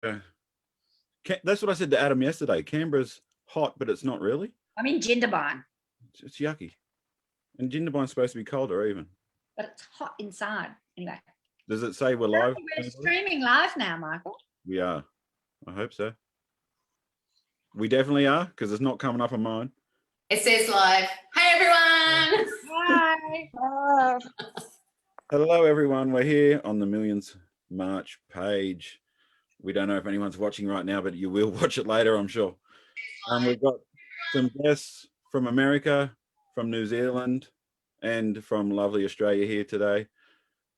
That's what I said to Adam yesterday. Canberra's hot, but it's not really. I'm in Jindabyne. It's yucky. And Jindabyne's supposed to be colder even. But it's hot inside. Anyway. Does it say we're live? We're streaming live now, Michael. We are. I hope so. We definitely are, because it's not coming up on mine. It says live. Hey, everyone. Hi. Hello, everyone. We're here on the Millions March page. We don't know if anyone's watching right now, but you will watch it later, I'm sure. We've got some guests from America, from New Zealand, and from lovely Australia here today.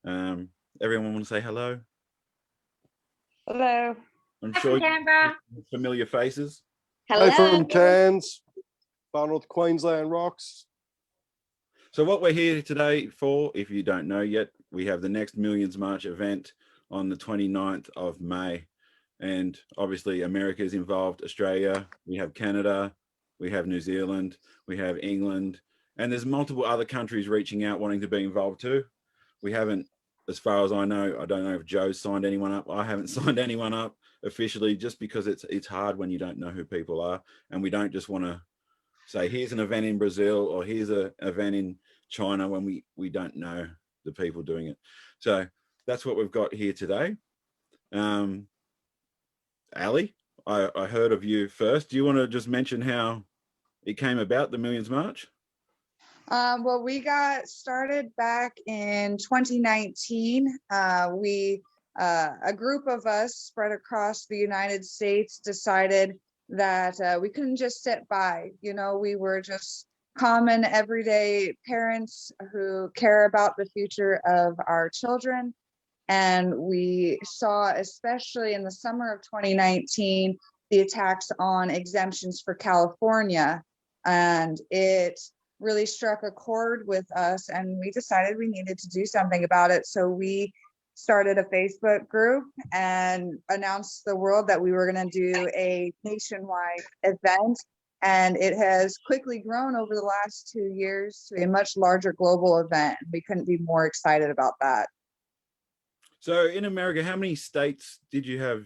Everyone want to say hello? Hello. I'm sure Canberra. familiar faces. Hello. Hey, from Cairns, far north Queensland rocks. So what we're here today for, if you don't know yet, we have the next Millions March event on the 29th of May. And obviously America is involved, Australia, we have Canada, we have New Zealand, we have England, and there's multiple other countries reaching out wanting to be involved too. We haven't, as far as I know, I don't know if Joe's signed anyone up. I haven't signed anyone up officially, just because it's hard when you don't know who people are, and we don't just want to say here's an event in Brazil or here's an event in China when we don't know the people doing it. So that's what we've got here today. Ali, I heard of you first. Do you want to just mention how it came about, the Millions March? Well, we got started back in 2019. A group of us spread across the United States decided that we couldn't just sit by. You know, we were just common everyday parents who care about the future of our children. And we saw, especially in the summer of 2019, the attacks on exemptions for California. And it really struck a chord with us, and we decided we needed to do something about it. So we started a Facebook group and announced to the world that we were going to do a nationwide event. And it has quickly grown over the last 2 years to a much larger global event. We couldn't be more excited about that. So in America, how many states did you have?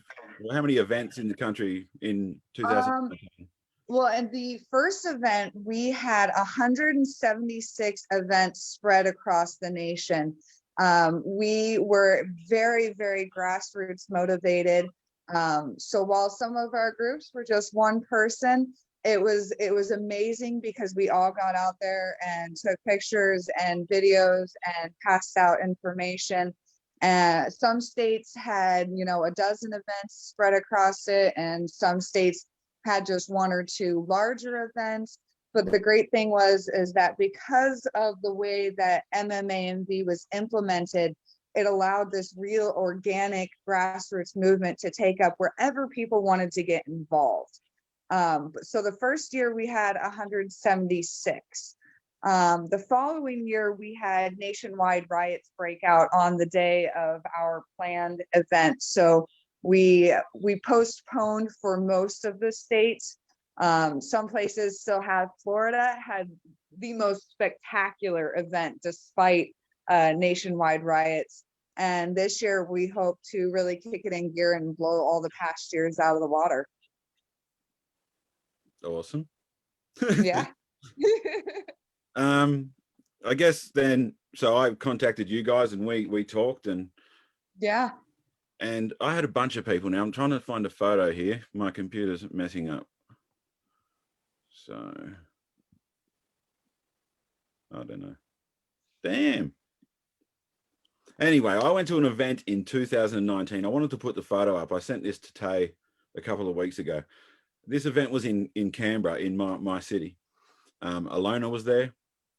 How many events in the country in 2019? Well, in the first event, we had 176 events spread across the nation. We were very, very grassroots motivated. So while some of our groups were just one person, it was amazing because we all got out there and took pictures and videos and passed out information. Some states had, a dozen events spread across it, and some states had just one or two larger events. But the great thing is that because of the way that MMANV was implemented, it allowed this real organic grassroots movement to take up wherever people wanted to get involved. So the first year we had 176. The following year we had nationwide riots break out on the day of our planned event. So we postponed for most of the states. Some places still have. Florida had the most spectacular event despite nationwide riots. And this year we hope to really kick it in gear and blow all the past years out of the water. Awesome. Yeah. I guess then, so I contacted you guys and we talked, and Yeah. And I had a bunch of people. Now I'm trying to find a photo here. My computer's messing up. So, I don't know. Damn. Anyway, I went to an event in 2019. I wanted to put the photo up. I sent this to Tay a couple of weeks ago. This event was in Canberra, in my city. Alona was there.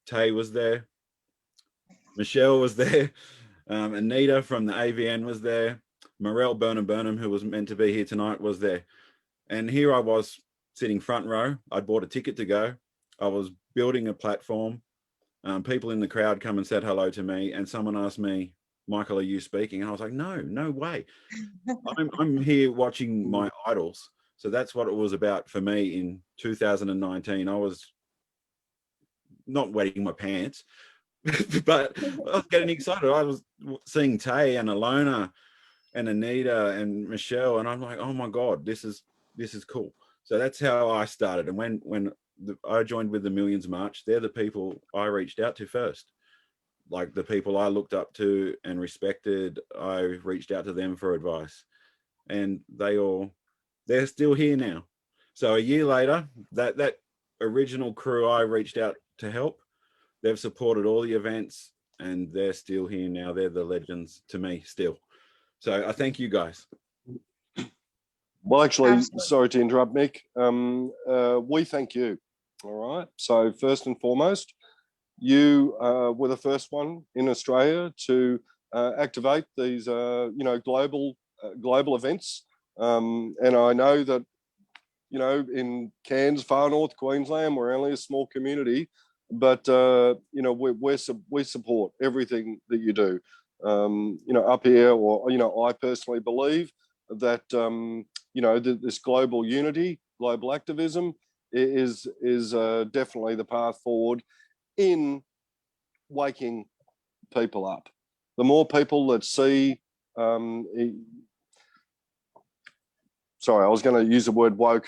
Tay was there. Michelle was there. Anita from the AVN was there. Morel Burnham, who was meant to be here tonight, was there. And here I was sitting front row. I'd bought a ticket to go. I was building a platform. People in the crowd come and said hello to me, and someone asked me, Michael, are you speaking? And I was like, no way. I'm here watching my idols. So that's what it was about for me in 2019. I was not wetting my pants, but I was getting excited. I was seeing Tay and Alona and Anita and Michelle, and I'm like, oh my God, this is cool. So that's how I started. And when I joined with the Millions March, they're the people I reached out to first. Like the people I looked up to and respected, I reached out to them for advice, and they're still here now. So a year later, that original crew I reached out to help, they've supported all the events, and they're still here now. They're the legends to me still. So I thank you guys. Well, actually, Absolutely. sorry to interrupt, Mick. We thank you. All right. So first and foremost, you were the first one in Australia to activate these, global events. And I know that, in Cairns, far north Queensland, we're only a small community, but we support everything that you do. Up here, or I personally believe that this global unity, global activism is definitely the path forward in waking people up. The more people that see, sorry, I was going to use the word woke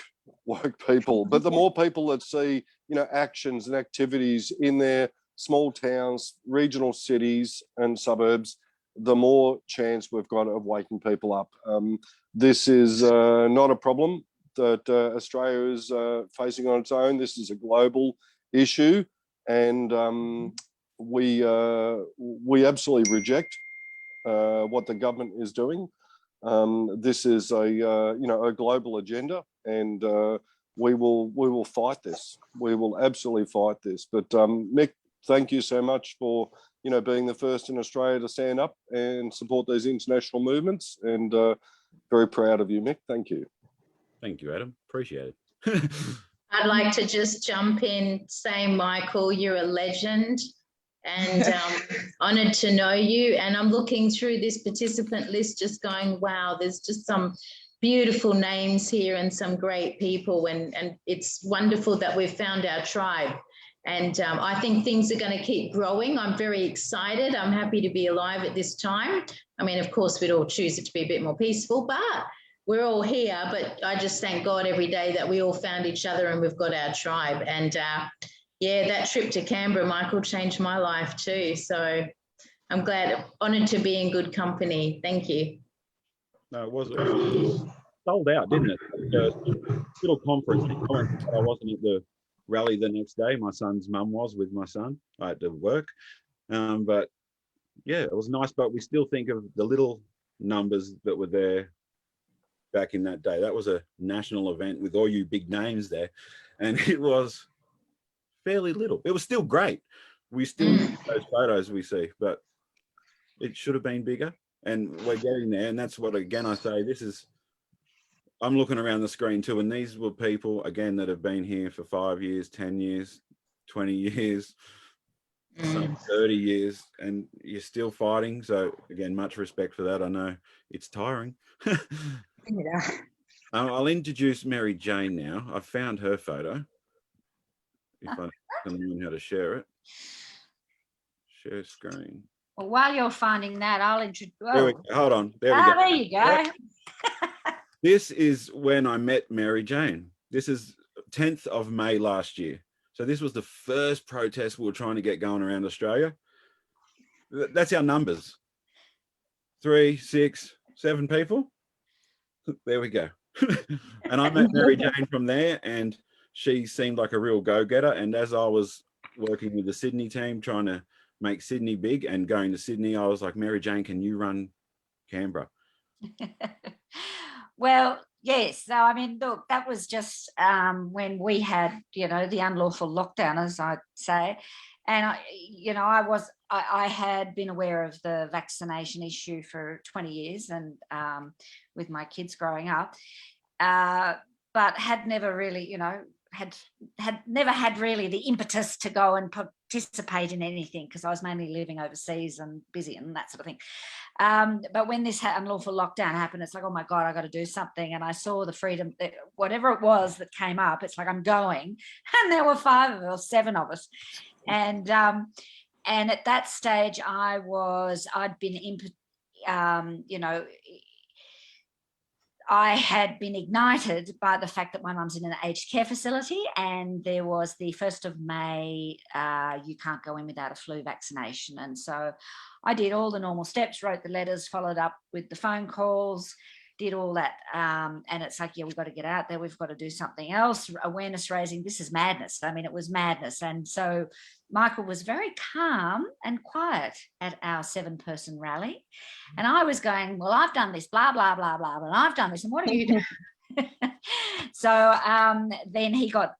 people, but the more people that see, actions and activities in their small towns, regional cities and suburbs, the more chance we've got of waking people up. This is not a problem that Australia is facing on its own. This is a global issue, and we absolutely reject what the government is doing. This is a global agenda, and we will fight this. We will absolutely fight this. But Mick, thank you so much for being the first in Australia to stand up and support these international movements, and very proud of you, Mick. Thank you. Thank you, Adam. Appreciate it. I'd like to just jump in, say, Michael, you're a legend, and honoured to know you. And I'm looking through this participant list just going, wow, there's just some beautiful names here and some great people, and it's wonderful that we've found our tribe. And I think things are going to keep growing. I'm very excited. I'm happy to be alive at this time. I mean, of course, we'd all choose it to be a bit more peaceful, but we're all here. But I just thank God every day that we all found each other and we've got our tribe. And yeah, that trip to Canberra, Michael, changed my life too. So I'm glad, honoured to be in good company. Thank you. No, it was sold out, didn't it? The little conference. I wasn't at the rally the next day. My son's mum was with my son. I had to work, but yeah, it was nice. But we still think of the little numbers that were there back in that day. That was a national event with all you big names there, and it was fairly little. It was still great. We still need those photos we see, but it should have been bigger, and we're getting there. And that's what, again, I say, this is, I'm looking around the screen too, and these were people, again, that have been here for 5 years, 10 years, 20 years, some 30 years, and you're still fighting. So again, much respect for that. I know it's tiring. Yeah. I'll introduce Mary Jane now. I've found her photo. If I can learn how to share it. Share screen. Well, while you're finding that, I'll introduce. There we go. Hold on. There we go. There you go. This is when I met Mary Jane. This is 10th of May last year. So this was the first protest we were trying to get going around Australia. That's our numbers. 3, 6, 7 people. There we go. And I met Mary Jane from there, and she seemed like a real go-getter. And as I was working with the Sydney team, trying to make Sydney big and going to Sydney, I was like, Mary Jane, can you run Canberra? Well, yes. So, I mean, look, that was just when we had, the unlawful lockdown, as I'd say. And, I had been aware of the vaccination issue for 20 years and with my kids growing up, but had never really, had never had really the impetus to go and participate in anything because I was mainly living overseas and busy and that sort of thing. But when this unlawful lockdown happened, it's like, oh my God, I got to do something. And I saw the freedom, whatever it was that came up, it's like, I'm going. And there were 5 or 7 of us. And at that stage I'd been, I had been ignited by the fact that my mum's in an aged care facility, and there was the 1st of May, you can't go in without a flu vaccination. And so I did all the normal steps, wrote the letters, followed up with the phone calls, did all that. And it's like, yeah, we've got to get out there. We've got to do something else. Awareness raising. This is madness. I mean, it was madness. And so Michael was very calm and quiet at our 7-person rally. And I was going, well, I've done this, blah, blah, blah, blah, and I've done this. And what have you done? So then he got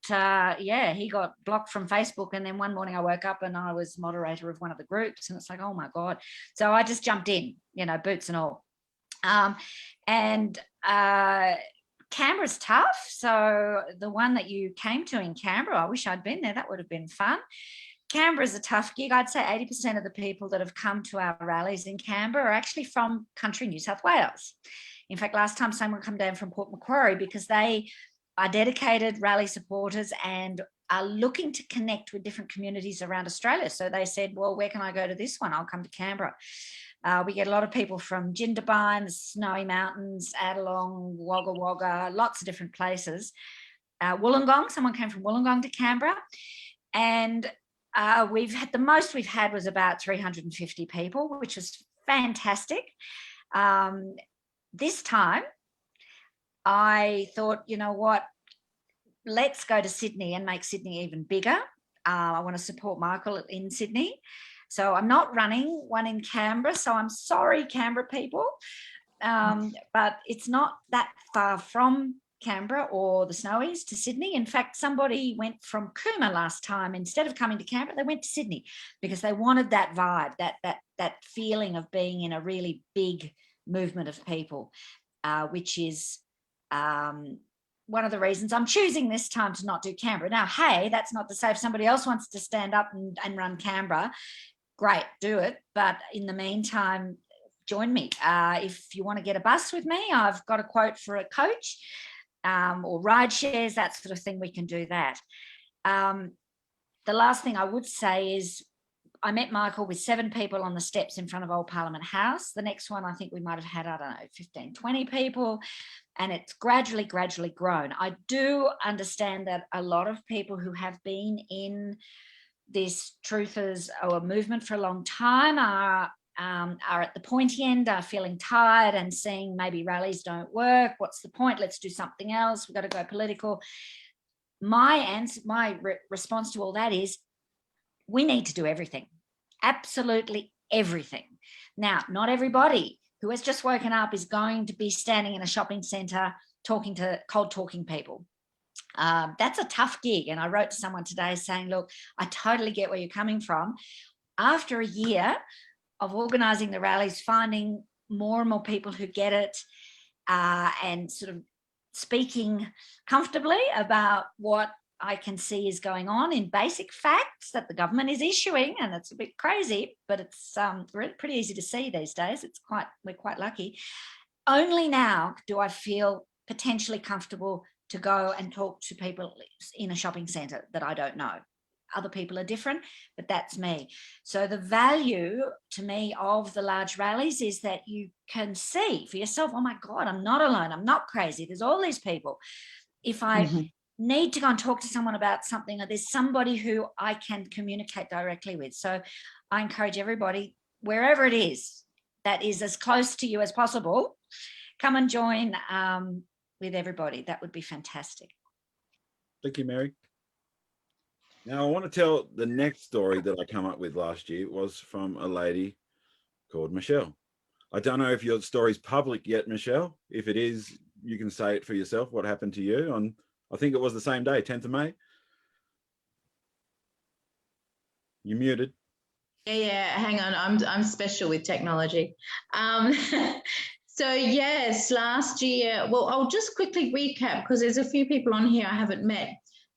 blocked from Facebook. And then one morning I woke up and I was moderator of one of the groups, and it's like, oh my God. So I just jumped in, boots and all. Canberra's tough. So the one that you came to in Canberra, I wish I'd been there. That would have been fun. Canberra's a tough gig. I'd say 80% of the people that have come to our rallies in Canberra are actually from country New South Wales. In fact, last time someone came down from Port Macquarie because they are dedicated rally supporters and are looking to connect with different communities around Australia. So they said, well, where can I go to this one? I'll come to Canberra. We get a lot of people from Jindabyne, the Snowy Mountains, Adelong, Wagga Wagga, lots of different places. Wollongong, someone came from Wollongong to Canberra. And the most we've had was about 350 people, which was fantastic. This time, I thought, you know what, let's go to Sydney and make Sydney even bigger. I want to support Michael in Sydney. So I'm not running one in Canberra. So I'm sorry, Canberra people, but it's not that far from Canberra or the Snowies to Sydney. In fact, somebody went from Cooma last time. Instead of coming to Canberra, they went to Sydney because they wanted that vibe, that feeling of being in a really big movement of people, which is one of the reasons I'm choosing this time to not do Canberra. Now, hey, that's not to say if somebody else wants to stand up and run Canberra, great, do it. But in the meantime, join me. If you want to get a bus with me, I've got a quote for a coach or ride shares, that sort of thing, we can do that. The last thing I would say is I met Michael with 7 people on the steps in front of Old Parliament House. The next one, I think we might have had, 15, 20 people. And it's gradually grown. I do understand that a lot of people who have been in this truthers or movement for a long time are at the pointy end, are feeling tired and seeing maybe rallies don't work. What's the point? Let's do something else. We've got to go political. My response to all that is we need to do everything, absolutely everything. Now, not everybody who has just woken up is going to be standing in a shopping centre cold talking people. That's a tough gig. And I wrote to someone today saying, look, I totally get where you're coming from. After a year of organising the rallies, finding more and more people who get it and sort of speaking comfortably about what I can see is going on in basic facts that the government is issuing, and it's a bit crazy, but it's pretty easy to see these days. We're quite lucky. Only now do I feel potentially comfortable to go and talk to people in a shopping centre that I don't know. Other people are different, but that's me. So the value to me of the large rallies is that you can see for yourself, oh my God, I'm not alone. I'm not crazy. There's all these people. If I need to go and talk to someone about something, or there's somebody who I can communicate directly with. So I encourage everybody, wherever it is, that is as close to you as possible, come and join with everybody. That would be fantastic. Thank you, Mary. Now, I want to tell the next story that I come up with last year. It was from a lady called Michelle. I don't know if your story's public yet, Michelle. If it is, you can say it for yourself, what happened to you on, I think it was the same day, 10th of May. You're muted. Yeah, hang on. I'm special with technology. So yes, last year, well, I'll just quickly recap because there's a few people on here I haven't met.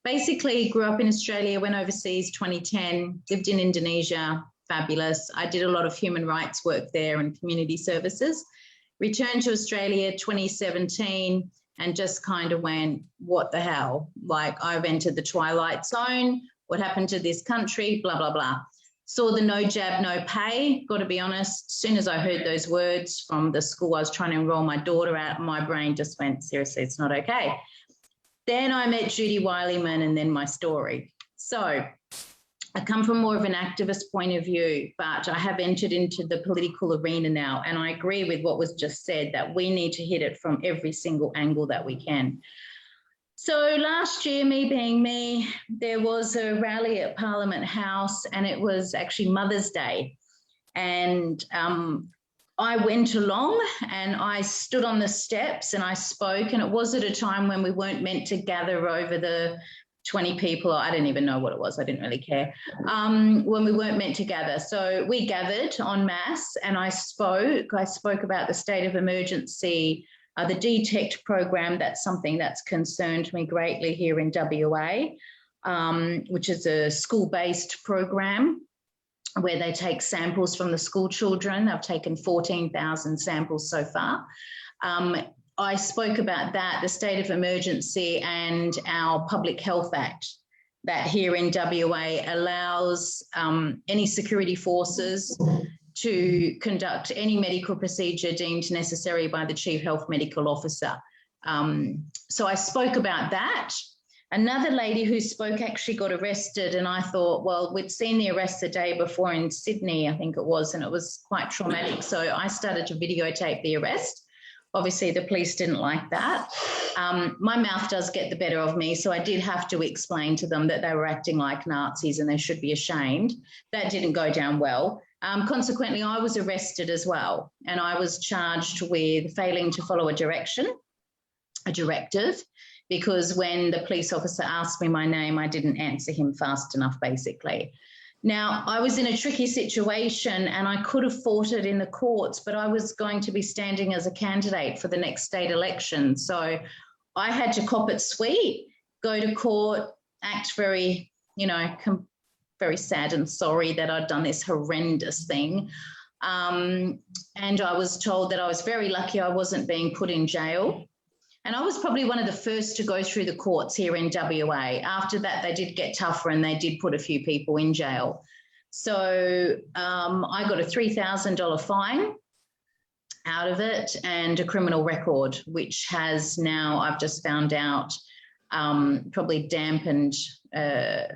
Basically, grew up in Australia, went overseas 2010, lived in Indonesia, fabulous. I did a lot of human rights work there and community services. Returned to Australia 2017 and just kind of went, what the hell? Like, I've entered the twilight zone. What happened to this country? Blah, blah, blah. Saw the no jab, no pay. Got to be honest, as soon as I heard those words from the school I was trying to enroll my daughter at, my brain just went, seriously, it's not okay. Then I met Judy Wilyman, and then my story. So I come from more of an activist point of view, but I have entered into the political arena now, and I agree with what was just said, that we need to hit it from every single angle that we can. So last year, me being me, there was a rally at Parliament House, and it was actually Mother's Day. And I went along and I stood on the steps and I spoke, and it was at a time when we weren't meant to gather over the 20 people. I didn't even know what it was. I didn't really care when we weren't meant to gather. So we gathered en masse, and I spoke about the state of emergency, the DETECT program. That's something that's concerned me greatly here in WA, which is a school-based program where they take samples from the school children. They've taken 14,000 samples so far. I spoke about that, the state of emergency, and our Public Health Act that here in WA allows any security forces to conduct any medical procedure deemed necessary by the Chief Health Medical Officer. So I spoke about that. Another lady who spoke actually got arrested, and I thought, well, we'd seen the arrest the day before in Sydney, I think it was, and it was quite traumatic. So I started to videotape the arrest. Obviously, the police didn't like that. My mouth does get the better of me, so I did have to explain to them that they were acting like Nazis and they should be ashamed. That didn't go down well. Consequently, I was arrested as well, and I was charged with failing to follow a directive, because when the police officer asked me my name, I didn't answer him fast enough, basically. Now, I was in a tricky situation and I could have fought it in the courts, but I was going to be standing as a candidate for the next state election. So I had to cop it sweet, go to court, act very, very sad and sorry that I'd done this horrendous thing. And I was told that I was very lucky I wasn't being put in jail. And I was probably one of the first to go through the courts here in WA. After that, they did get tougher and they did put a few people in jail. So I got a $3,000 fine out of it and a criminal record, which has now, I've just found out, probably dampened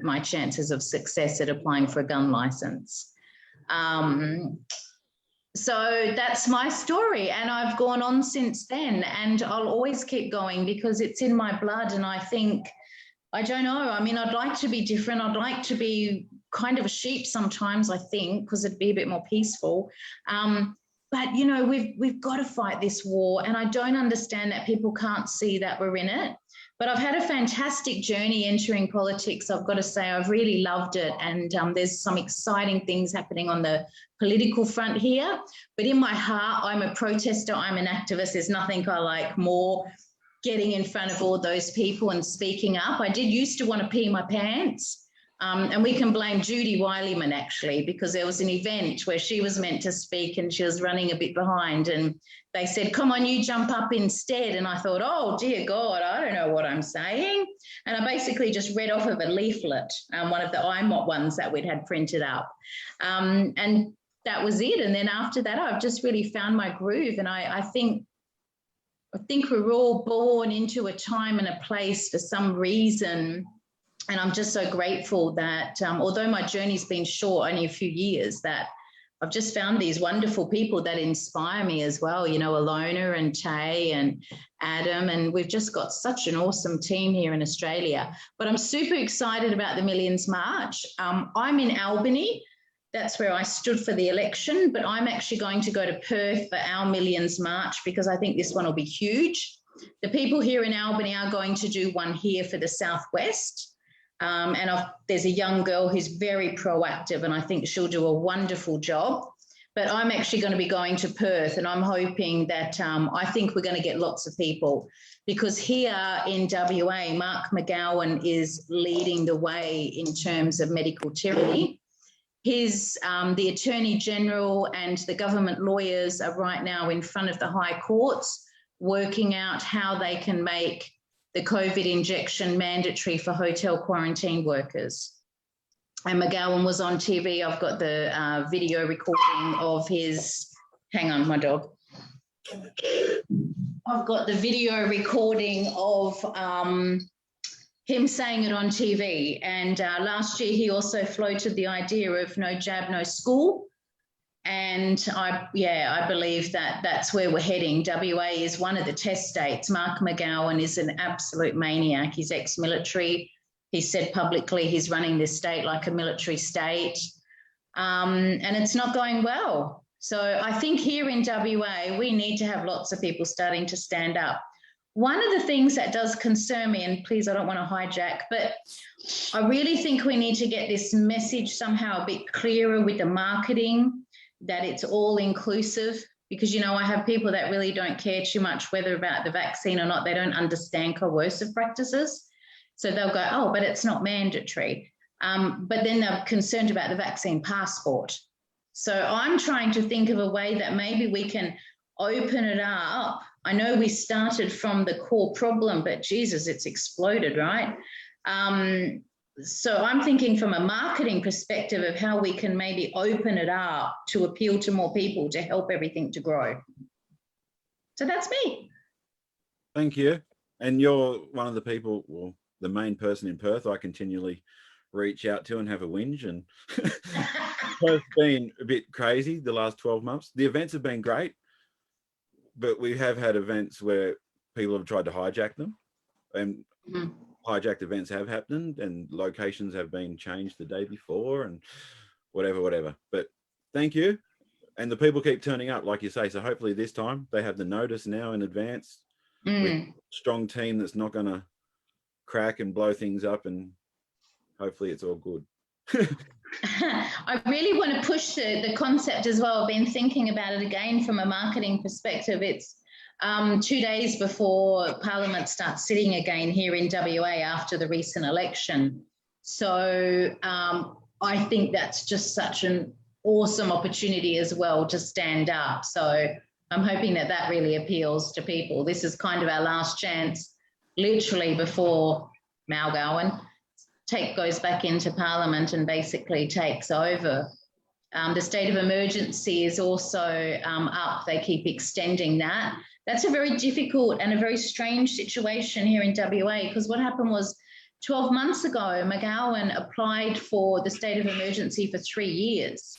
my chances of success at applying for a gun license. So that's my story, and I've gone on since then, and I'll always keep going because it's in my blood. And I think, I don't know, I mean, I'd like to be different. I'd like to be kind of a sheep sometimes, I think, because it'd be a bit more peaceful. But, we've got to fight this war, and I don't understand that people can't see that we're in it. But I've had a fantastic journey entering politics. I've got to say, I've really loved it. And there's some exciting things happening on the political front here. But in my heart, I'm a protester. I'm an activist. There's nothing I like more, getting in front of all those people and speaking up. I did used to want to pee my pants. And we can blame Judy Wilyman, actually, because there was an event where she was meant to speak and she was running a bit behind, and they said, come on, you jump up instead. And I thought, oh, dear God, I don't know what I'm saying. And I basically just read off of a leaflet, one of the IMOT ones that we'd had printed up. And that was it. And then after that, I've just really found my groove. And I think we're all born into a time and a place for some reason. And I'm just so grateful that although my journey's been short, only a few years, that I've just found these wonderful people that inspire me as well, Alona and Tay and Adam, and we've just got such an awesome team here in Australia. But I'm super excited about the Millions March. I'm in Albany. That's where I stood for the election, but I'm actually going to go to Perth for our Millions March because I think this one will be huge. The people here in Albany are going to do one here for the Southwest. There's a young girl who's very proactive, and I think she'll do a wonderful job. But I'm actually going to be going to Perth, and I'm hoping that I think we're going to get lots of people, because here in WA, Mark McGowan is leading the way in terms of medical tyranny. The Attorney General and the government lawyers are right now in front of the High Courts working out how they can make the COVID injection mandatory for hotel quarantine workers. and McGowan was on TV. I've got the video recording of his, hang on, my dog. I've got the video recording of him saying it on TV. And last year, he also floated the idea of no jab, no school. And I believe that that's where we're heading. WA is one of the test states. Mark McGowan is an absolute maniac. He's ex-military. He said publicly he's running this state like a military state. And it's not going well. So I think here in WA, we need to have lots of people starting to stand up. One of the things that does concern me, and please, I don't want to hijack, but I really think we need to get this message somehow a bit clearer with the marketing, that it's all inclusive, because, you know, I have people that really don't care too much whether about the vaccine or not. They don't understand coercive practices. So they'll go, oh, but it's not mandatory. But then they're concerned about the vaccine passport. So I'm trying to think of a way that maybe we can open it up. I know we started from the core problem, but Jesus, it's exploded, right? So I'm thinking from a marketing perspective of how we can maybe open it up to appeal to more people to help everything to grow. So that's me. Thank you. And you're one of the people, well, the main person in Perth I continually reach out to and have a whinge. And Perth's been a bit crazy the last 12 months. The events have been great, but we have had events where people have tried to hijack them, and hijacked events have happened, and locations have been changed the day before, and whatever. But thank you. And the people keep turning up, like you say. So hopefully this time they have the notice now in advance. With a strong team that's not going to crack and blow things up, and hopefully it's all good. I really want to push the concept as well. I've been thinking about it again from a marketing perspective. It's 2 days before Parliament starts sitting again here in WA after the recent election. So I think that's just such an awesome opportunity as well to stand up. So I'm hoping that that really appeals to people. This is kind of our last chance, literally before McGowan goes back into Parliament and basically takes over. The state of emergency is also up. They keep extending that. That's a very difficult and a very strange situation here in WA, because what happened was 12 months ago, McGowan applied for the state of emergency for 3 years,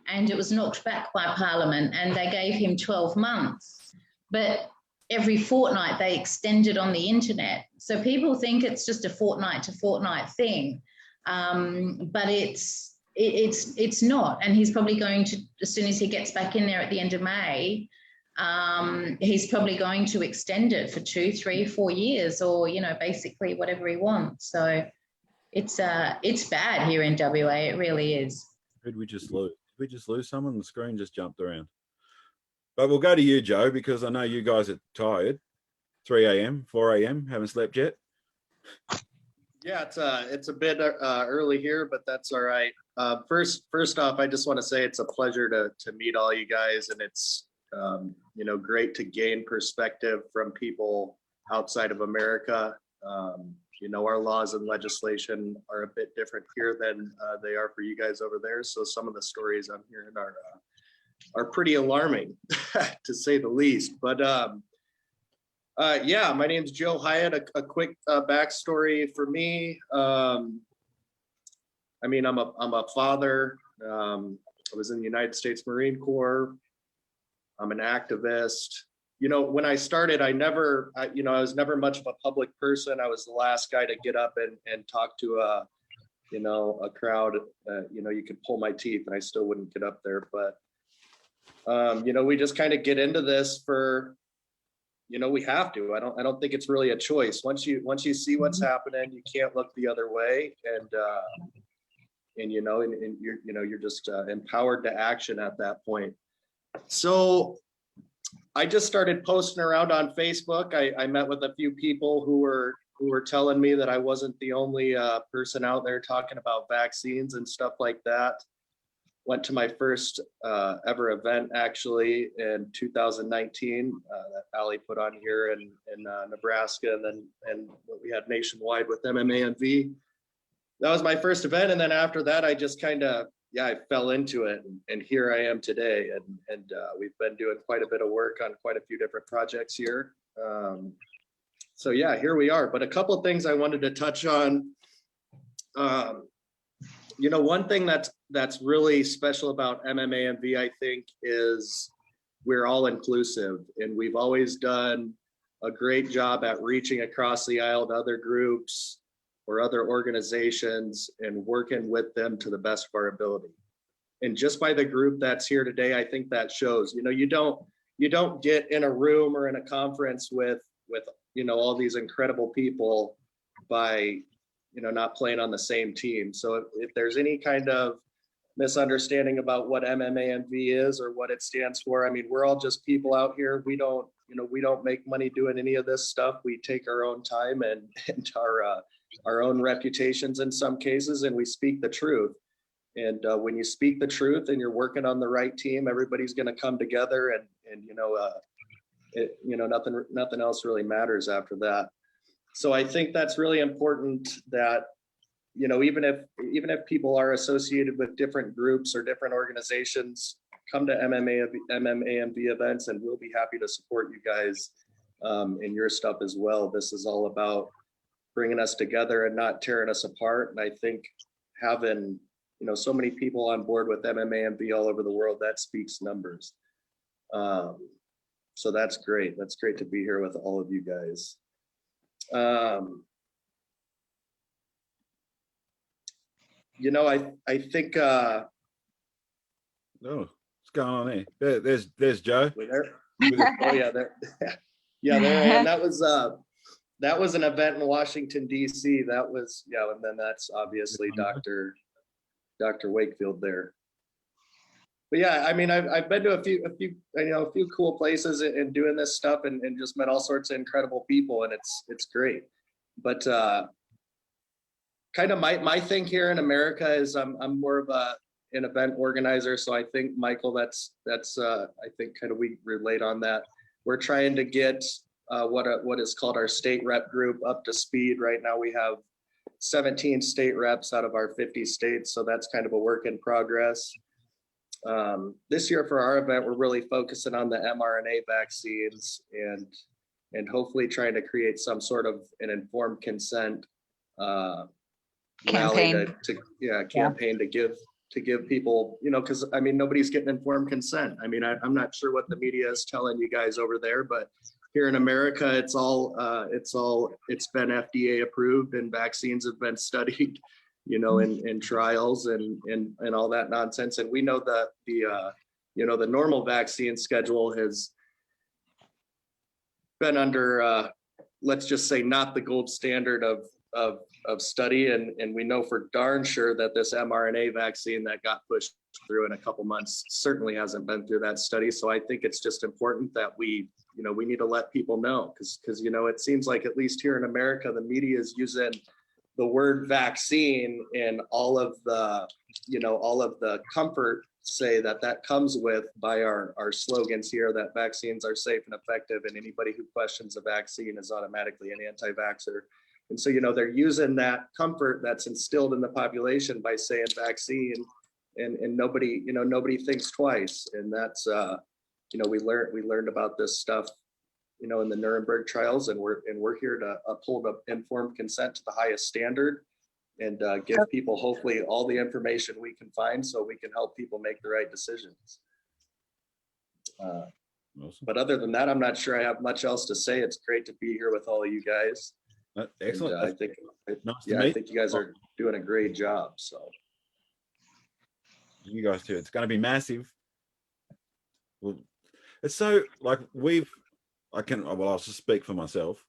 and it was knocked back by Parliament, and they gave him 12 months. But every fortnight they extended on the internet. So people think it's just a fortnight to fortnight thing, but it's not. And he's probably going to, as soon as he gets back in there at the end of May, he's probably going to extend it for 2, 3, 4 years, or, you know, basically whatever he wants. So it's bad here in WA. It really is. Who'd we just lose? Did we just lose someone? The screen just jumped around. But we'll go to you, Joe, because I know you guys are tired. 3 a.m., 4 a.m., haven't slept yet. Yeah, it's a bit early here, but that's all right. First off, I just want to say it's a pleasure to meet all you guys, and it's you know, great to gain perspective from people outside of America. You know, our laws and legislation are a bit different here than they are for you guys over there. So some of the stories I'm hearing are pretty alarming, to say the least. But yeah, my name's Joe Hyatt. A quick backstory for me. I mean, I'm a father. I was in the United States Marine Corps. I'm an activist. You know, when I started, I was never much of a public person. I was the last guy to get up and talk to a crowd. You know, you could pull my teeth and I still wouldn't get up there. But you know, we just kind of get into this for, you know, we have to. I don't think it's really a choice. Once you see what's happening, you can't look the other way. And you're just empowered to action at that point. So I just started posting around on Facebook. I met with a few people who were telling me that I wasn't the only person out there talking about vaccines and stuff like that. Went to my first ever event actually in 2019 that Ali put on here in Nebraska, and what we had nationwide with MMA and V. that was my first event. And then after that, I just kind of, yeah, I fell into it, and here I am today. And we've been doing quite a bit of work on quite a few different projects here. So yeah, here we are. But a couple of things I wanted to touch on. You know, one thing that's really special about MMAMV, I think, is we're all inclusive, and we've always done a great job at reaching across the aisle to other groups or other organizations and working with them to the best of our ability. And just by the group that's here today, I think that shows. You know, you don't get in a room or in a conference with you know, all these incredible people by, you know, not playing on the same team. So if there's any kind of misunderstanding about what MMAMV is or what it stands for, I mean, we're all just people out here. We don't, you know, we don't make money doing any of this stuff. We take our own time and our own reputations in some cases, and we speak the truth. And when you speak the truth and you're working on the right team, everybody's going to come together, and you know, nothing else really matters after that. So I think that's really important, that, you know, even if people are associated with different groups or different organizations, come to MMAMV events, and we'll be happy to support you guys in your stuff as well. This is all about bringing us together and not tearing us apart. And I think having, you know, so many people on board with MMAMV all over the world, that speaks numbers. So that's great. That's great to be here with all of you guys. You know, I think Oh, what's going on there? There's Joe. there. Oh yeah, there. Yeah, there. And that was an event in Washington, DC. That was, yeah, and then that's obviously Dr. Wakefield there. But yeah, I mean, I've been to a few cool places and doing this stuff, and just met all sorts of incredible people, and it's great. But kind of my thing here in America is I'm more of an event organizer. So I think, Michael, that's I think kind of we relate on that. We're trying to get what is called our state rep group up to speed. Right now we have 17 state reps out of our 50 states. So that's kind of a work in progress. This year for our event, we're really focusing on the mRNA vaccines and hopefully trying to create some sort of an informed consent Campaign. rally campaign to give people, you know, because I mean, nobody's getting informed consent. I mean, I'm not sure what the media is telling you guys over there, but here in America, it's been FDA approved, and vaccines have been studied, you know, in trials and all that nonsense. And we know that the normal vaccine schedule has been under, let's just say, not the gold standard of study. And we know for darn sure that this mRNA vaccine that got pushed through in a couple months certainly hasn't been through that study. So I think it's just important that we need to let people know, because you know, it seems like, at least here in America, the media is using the word vaccine and all of the comfort say that comes with by our slogans here, that vaccines are safe and effective, and anybody who questions a vaccine is automatically an anti-vaxxer. And so, you know, they're using that comfort that's instilled in the population by saying vaccine, and nobody thinks twice. And that's you know, we learned about this stuff, you know, in the Nuremberg trials, and we're here to uphold informed consent to the highest standard, and give people hopefully all the information we can find so we can help people make the right decisions. Awesome. But other than that, I'm not sure I have much else to say. It's great to be here with all of you guys. Excellent. And, I think Nice I think you guys are doing a great job. So you guys too. It's going to be massive. Well, it's so like I'll just speak for myself.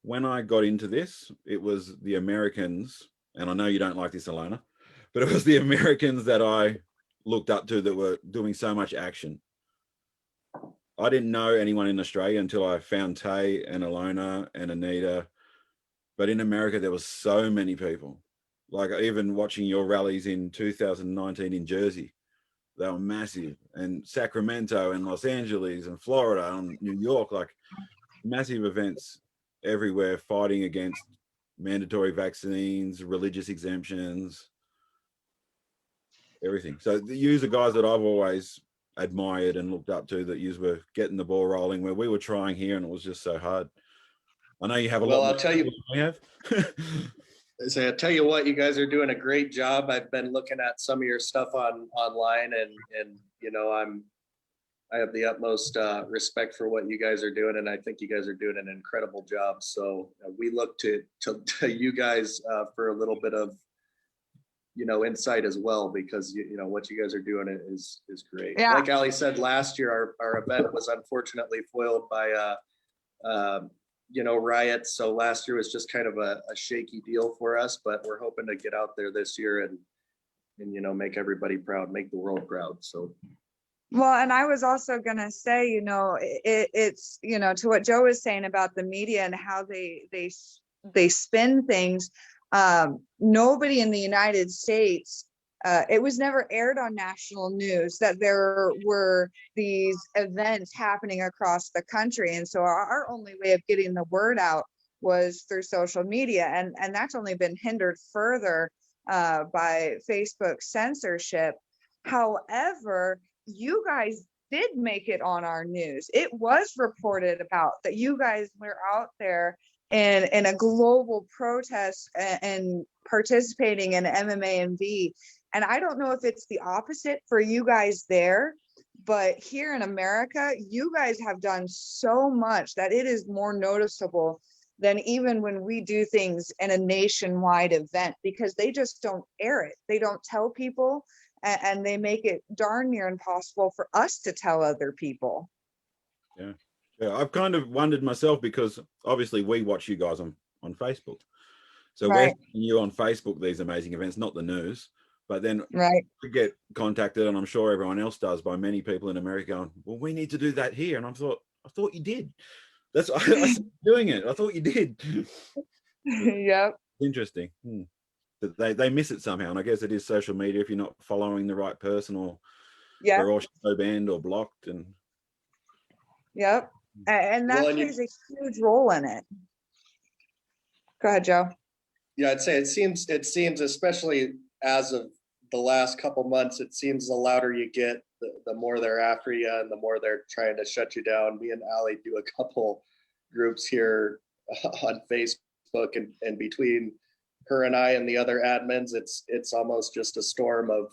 When I got into this, it was the Americans, and I know you don't like this, Alona, but it was the Americans that I looked up to that were doing so much action. I didn't know anyone in Australia until I found Tay and Alona and Anita. But in America, there was so many people. Like, even watching your rallies in 2019 in Jersey, they were massive. And Sacramento and Los Angeles and Florida and New York, like massive events everywhere, fighting against mandatory vaccines, religious exemptions, everything. So yous are guys that I've always admired and looked up to, that yous were getting the ball rolling where we were trying here, and it was just so hard. I know you have a Well, lot. I'll tell you, we have. I tell you what, you guys are doing a great job. I've been looking at some of your stuff online, and you know, I have the utmost respect for what you guys are doing, and I think you guys are doing an incredible job. So we look to you guys for a little bit of, you know, insight as well, because you know what you guys are doing is great. Yeah. Like Ali said, last year our event was unfortunately foiled by you know, riots. So last year was just kind of a shaky deal for us, but we're hoping to get out there this year and you know, make everybody proud, make the world proud. So. Well, and I was also going to say, you know, it's, you know, to what Joe was saying about the media and how they spin things. Nobody in the United States, it was never aired on national news that there were these events happening across the country. And so our only way of getting the word out was through social media. And that's only been hindered further by Facebook censorship. However, you guys did make it on our news. It was reported about that you guys were out there in a global protest and participating in MMA and V. And I don't know if it's the opposite for you guys there, but here in America, you guys have done so much that it is more noticeable than even when we do things in a nationwide event, because they just don't air it. They don't tell people, and they make it darn near impossible for us to tell other people. Yeah. I've kind of wondered myself, because obviously we watch you guys on Facebook. So Right. we're seeing you on Facebook, these amazing events, not the news. But then Right. we get contacted, and I'm sure everyone else does, by many people in America going, well, we need to do that here. And I thought you did. That's I started doing it. I thought you did. Yep. Interesting. But they miss it somehow. And I guess it is social media. If you're not following the right person, or Yep. they're all shadow banned or blocked. And Yep. And that Well, and plays a huge role in it. Go ahead, Joe. Yeah, I'd say it seems, especially as of the last couple months, it seems the louder you get, the more they're after you, and the more they're trying to shut you down. Me and Ali do a couple groups here on Facebook, and between her and I and the other admins, it's almost just a storm of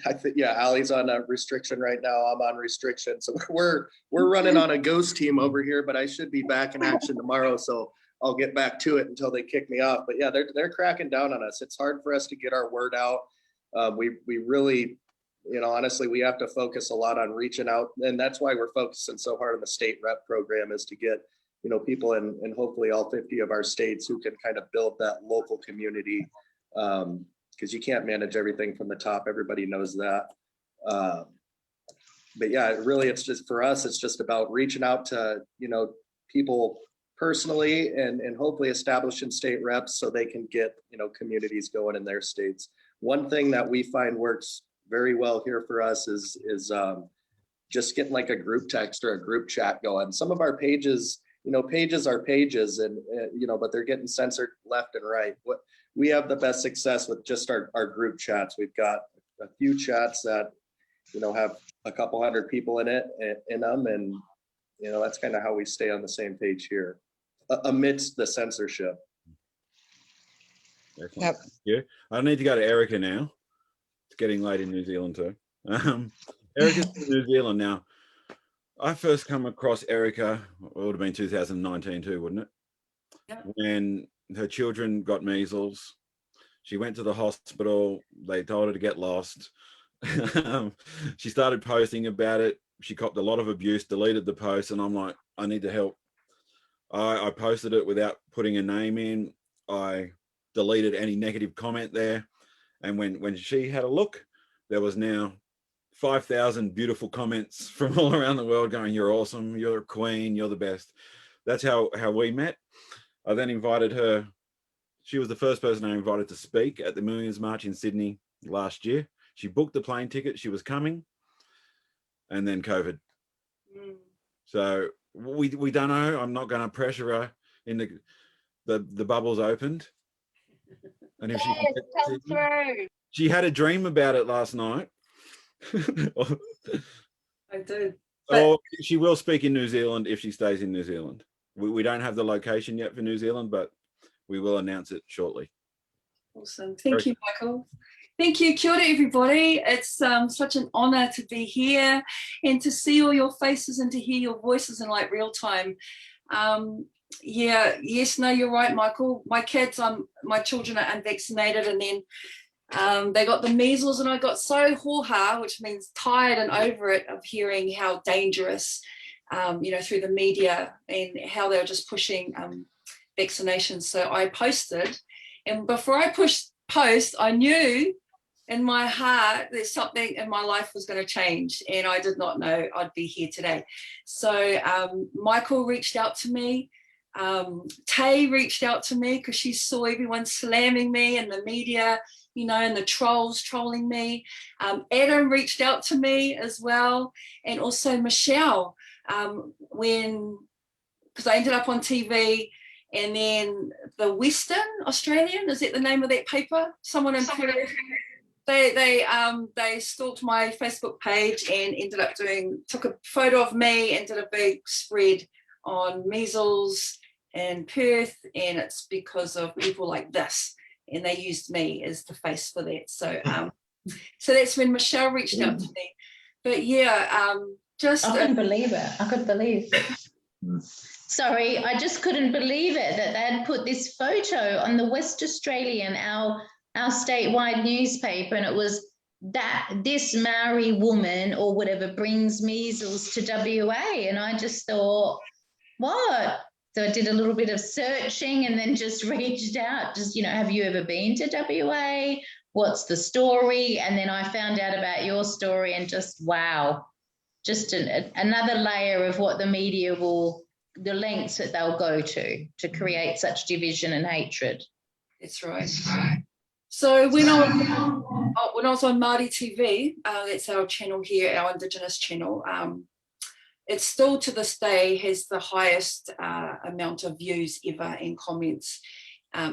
I think, yeah, Ali's on a restriction right now. I'm on restriction. So we're running on a ghost team over here, but I should be back in action tomorrow. So I'll get back to it until they kick me off. But yeah, they're cracking down on us. It's hard for us to get our word out. We really, you know, honestly, we have to focus a lot on reaching out, and that's why we're focusing so hard on the state rep program, is to get, you know, people in hopefully all 50 of our states who can kind of build that local community, because you can't manage everything from the top. Everybody knows that. But yeah, really, it's just, for us, it's just about reaching out to, you know, people personally, and hopefully establishing state reps so they can get, you know, communities going in their states. One thing that we find works very well here for us is just getting like a group text or a group chat going. Some of our pages, you know, pages are pages, and you know, but they're getting censored left and right. What we have the best success with just our group chats. We've got a few chats that, you know, have a couple hundred people in them, and you know, that's kind of how we stay on the same page here amidst the censorship. excellent. Yeah, I need to go to Erica now. It's getting late in New Zealand too. Erica's in New Zealand now. I first come across Erica, it would have been 2019 too, wouldn't it? Yep. When her children got measles, she went to the hospital. They told her to get lost. She started posting about it. She copped a lot of abuse, deleted the post, and I'm like, I need to help. I posted it without putting a name in. I deleted any negative comment there. And when she had a look, there was now 5,000 beautiful comments from all around the world going, you're awesome, you're a queen, you're the best. That's how we met. I then invited her. She was the first person I invited to speak at the Millions March in Sydney last year. She booked the plane ticket, she was coming, and then COVID. So we don't know. I'm not going to pressure her into the bubbles opened. And if Yes, come through. she had a dream about it last night. I do. But- Or she will speak in New Zealand if she stays in New Zealand. We don't have the location yet for New Zealand, but we will announce it shortly. Awesome. Thank you, Michael. Thank you. Kia ora, everybody. It's such an honor to be here and to see all your faces and to hear your voices in like real time. Yeah, yes, no, you're right, Michael. My children are unvaccinated, and then they got the measles, and I got so hoha, which means tired and over it, of hearing how dangerous, through the media, and how they were just pushing vaccinations. So I posted, and before I post, I knew in my heart that something in my life was going to change, and I did not know I'd be here today. So Michael reached out to me. Tay reached out to me because she saw everyone slamming me in the media, and the trolls trolling me. Adam reached out to me as well, and also Michelle, because I ended up on TV, and then the Western Australian, is that the name of that paper? Someone in Perth, they stalked my Facebook page and ended up took a photo of me and did a big spread on measles in Perth, and it's because of people like this, and they used me as the face for that. So so that's when Michelle reached out to me. But yeah, I couldn't believe it. I couldn't believe it. Sorry, I just couldn't believe it that they had put this photo on the West Australian, our statewide newspaper, and it was that this Maori woman or whatever brings measles to WA, and I just thought, what? So I did a little bit of searching and then just reached out, just, have you ever been to WA? What's the story? And then I found out about your story, and just, wow, just another layer of what the media the lengths that they'll go to create such division and hatred. That's right. So when I was on Māori TV, that's our channel here, our Indigenous channel, it still to this day has the highest amount of views ever and comments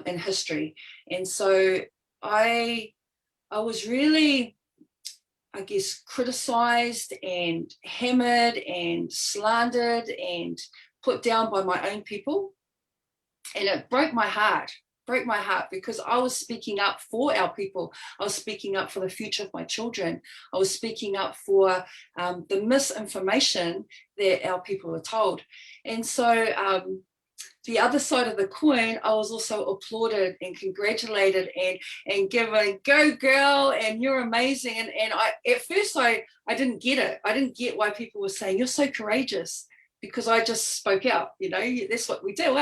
in history. And so I was really, I guess, criticized and hammered and slandered and put down by my own people. And it broke my heart, because I was speaking up for our people. I was speaking up for the future of my children. I was speaking up for the misinformation that our people were told. And so the other side of the coin, I was also applauded and congratulated and given, go girl, and you're amazing. And at first I didn't get it. I didn't get why people were saying, you're so courageous, because I just spoke out, that's what we do,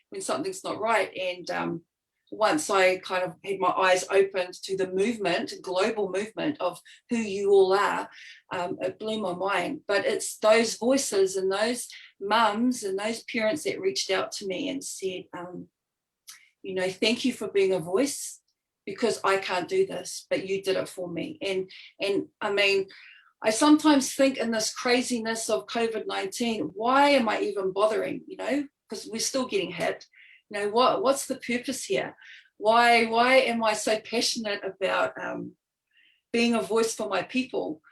when something's not right. And once I kind of had my eyes opened to the movement, global movement of who you all are, it blew my mind. But it's those voices and those mums and those parents that reached out to me and said, thank you for being a voice, because I can't do this, but you did it for me. And I mean, I sometimes think in this craziness of COVID-19, why am I even bothering, because we're still getting hit. What's the purpose here? Why am I so passionate about being a voice for my people?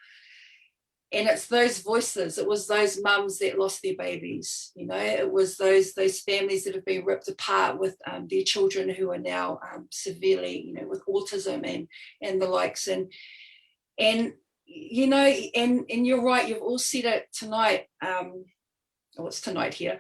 And it's those voices. It was those mums that lost their babies. It was those families that have been ripped apart with their children who are now severely, with autism and the likes. And you're right. You've all said it tonight. It's tonight here.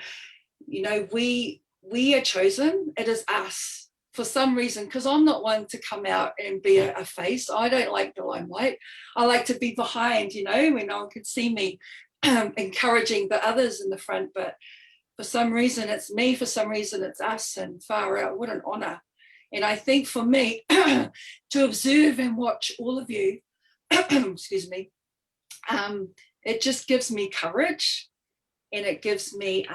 We are chosen. It is us for some reason, because I'm not one to come out and be a face. I don't like the limelight. I like to be behind, when no one can see me, encouraging the others in the front. But for some reason, it's me. For some reason, it's us. And far out, what an honor. And I think for me to observe and watch all of you, excuse me, it just gives me courage, and it gives me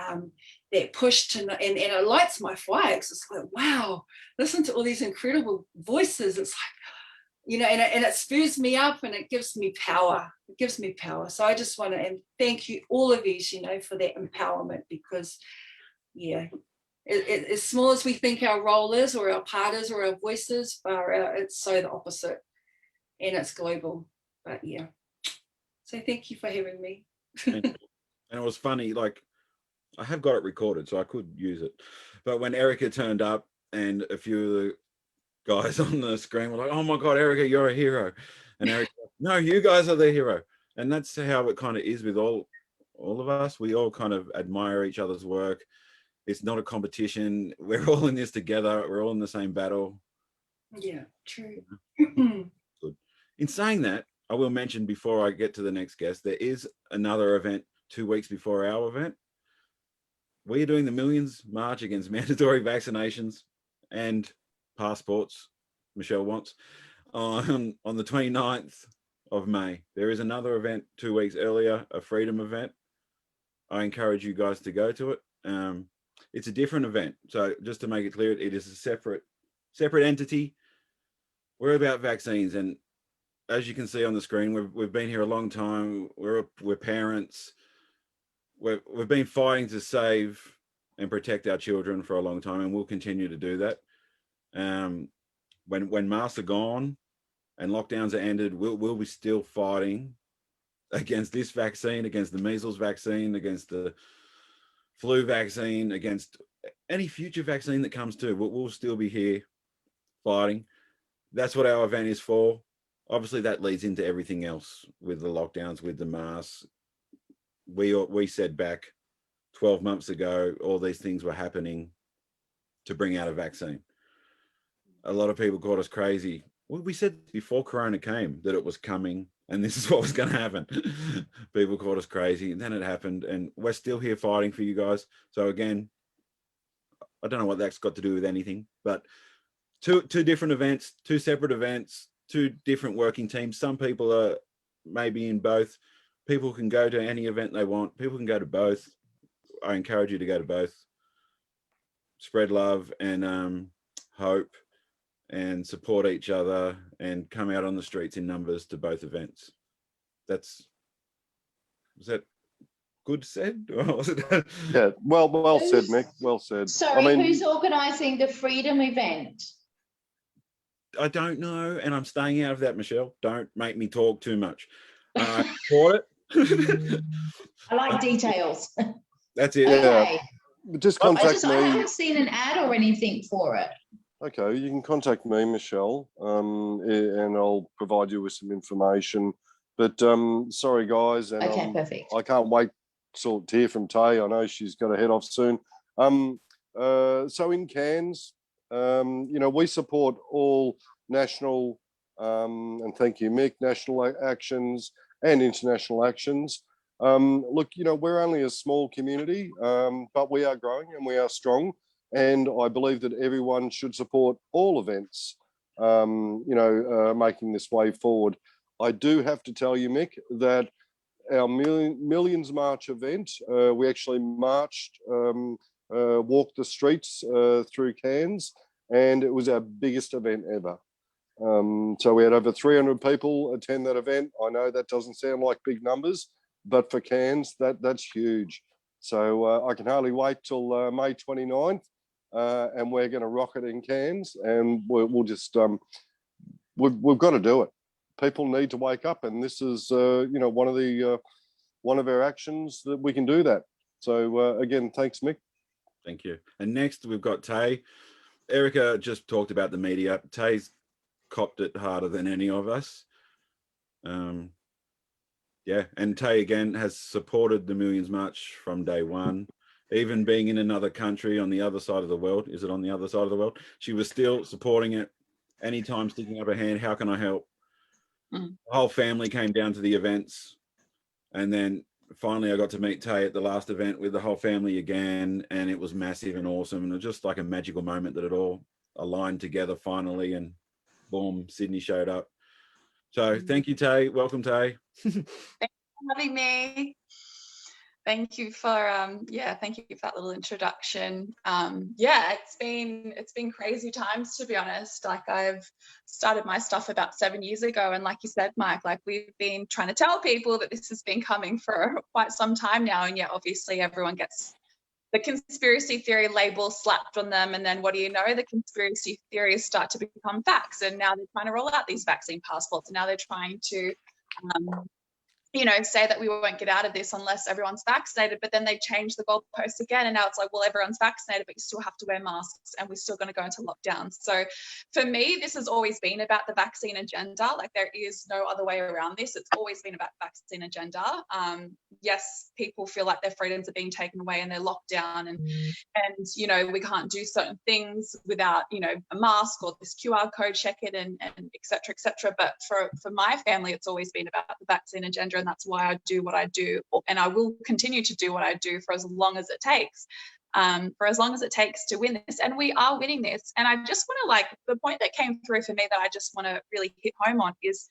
that push to, and it lights my fire, because it's like, wow, listen to all these incredible voices. It's like, and it spurs me up, and it gives me power. It gives me power. So I just want to thank you, all of you, for that empowerment, because, yeah, As small as we think our role is, or our part is, or our voice is, it's so the opposite, and it's global. But yeah, so thank you for having me. And it was funny, like I have got it recorded, so I could use it. But when Erica turned up, and a few of the guys on the screen were like, "Oh my God, Erica, you're a hero," and Erica, "No, you guys are the hero." And that's how it kind of is with all of us. We all kind of admire each other's work. It's not a competition. We're all in this together. We're all in the same battle. Yeah, true. Good. In saying that, I will mention before I get to the next guest, there is another event 2 weeks before our event. We are doing the Millions March against mandatory vaccinations and passports, Michelle wants, on the 29th of May. There is another event 2 weeks earlier, a freedom event. I encourage you guys to go to it. It's a different event. So just to make it clear, it is a separate entity. We're about vaccines. And as you can see on the screen, we've been here a long time. We're parents. We've been fighting to save and protect our children for a long time, and we'll continue to do that. When masks are gone and lockdowns are ended, we'll be still fighting against this vaccine, against the measles vaccine, against the flu vaccine, against any future vaccine that comes to. We'll still be here fighting. That's what our event is for. Obviously, that leads into everything else with the lockdowns, with the masks. We said back 12 months ago, all these things were happening to bring out a vaccine. A lot of people called us crazy. Well, we said before Corona came that it was coming and this is what was going to happen. People called us crazy, and then it happened, and we're still here fighting for you guys. So again, I don't know what that's got to do with anything, but two different events, two separate events, two different working teams. Some people are maybe in both. People can go to any event they want. People can go to both. I encourage you to go to both. Spread love and hope and support each other and come out on the streets in numbers to both events. Was that good said? Or was it? Yeah, well said, Mick. Well said. Sorry, who's organising the freedom event? I don't know, and I'm staying out of that, Michelle. Don't make me talk too much. Support it. I like details. That's it. Okay. Just contact I me. haven't seen an ad or anything for it. Okay, you can contact me, Michelle, and I'll provide you with some information. But sorry, guys, and Okay, perfect. I can't wait to hear from Tay. I know she's got to head off soon. So in Cairns, we support all national, and thank you, Mick, national actions and international actions. Look, we're only a small community, but we are growing and we are strong. And I believe that everyone should support all events, making this way forward. I do have to tell you, Mick, that our Millions March event, we actually marched, walked the streets through Cairns, and it was our biggest event ever. So we had over 300 people attend that event. I know that doesn't sound like big numbers, but for Cairns, that's huge. So I can hardly wait till May 29th, and we're going to rock it in Cairns, and we'll just, we've got to do it. People need to wake up, and this is, one of our actions that we can do that. So again, thanks, Mick. Thank you. And next we've got Tay. Erica just talked about the media. Tay's copped it harder than any of us. Yeah, and Tay again has supported the Millions March from day one, even being in another country on the other side of the world. Is it on the other side of the world? She was still supporting it. Anytime sticking up her hand, how can I help? The whole family came down to the events, and then finally I got to meet Tay at the last event with the whole family again, and it was massive and awesome, and it was just like a magical moment that it all aligned together finally, and boom, Sydney showed up. So thank you, Tay. Welcome, Tay. Thank you for having me. Thank you for thank you for that little introduction. It's been crazy times, to be honest. Like, I've started my stuff about 7 years ago, and like you said, Mike, like, we've been trying to tell people that this has been coming for quite some time now, and yet obviously everyone gets the conspiracy theory label slapped on them. And then what do you know? The conspiracy theories start to become facts. And now they're trying to roll out these vaccine passports. And now they're trying to, say that we won't get out of this unless everyone's vaccinated, but then they change the goalposts again. And now it's like, well, everyone's vaccinated, but you still have to wear masks and we're still going to go into lockdown. So for me, this has always been about the vaccine agenda. Like there is no other way around this. It's always been about vaccine agenda. Yes, people feel like their freedoms are being taken away and they're locked down and we can't do certain things without, a mask or this QR code, check it and et cetera, et cetera. But for my family, it's always been about the vaccine agenda. And that's why I do what I do. And I will continue to do what I do for as long as it takes. To win this. And we are winning this. And I just want to the point that came through for me that I just want to really hit home on is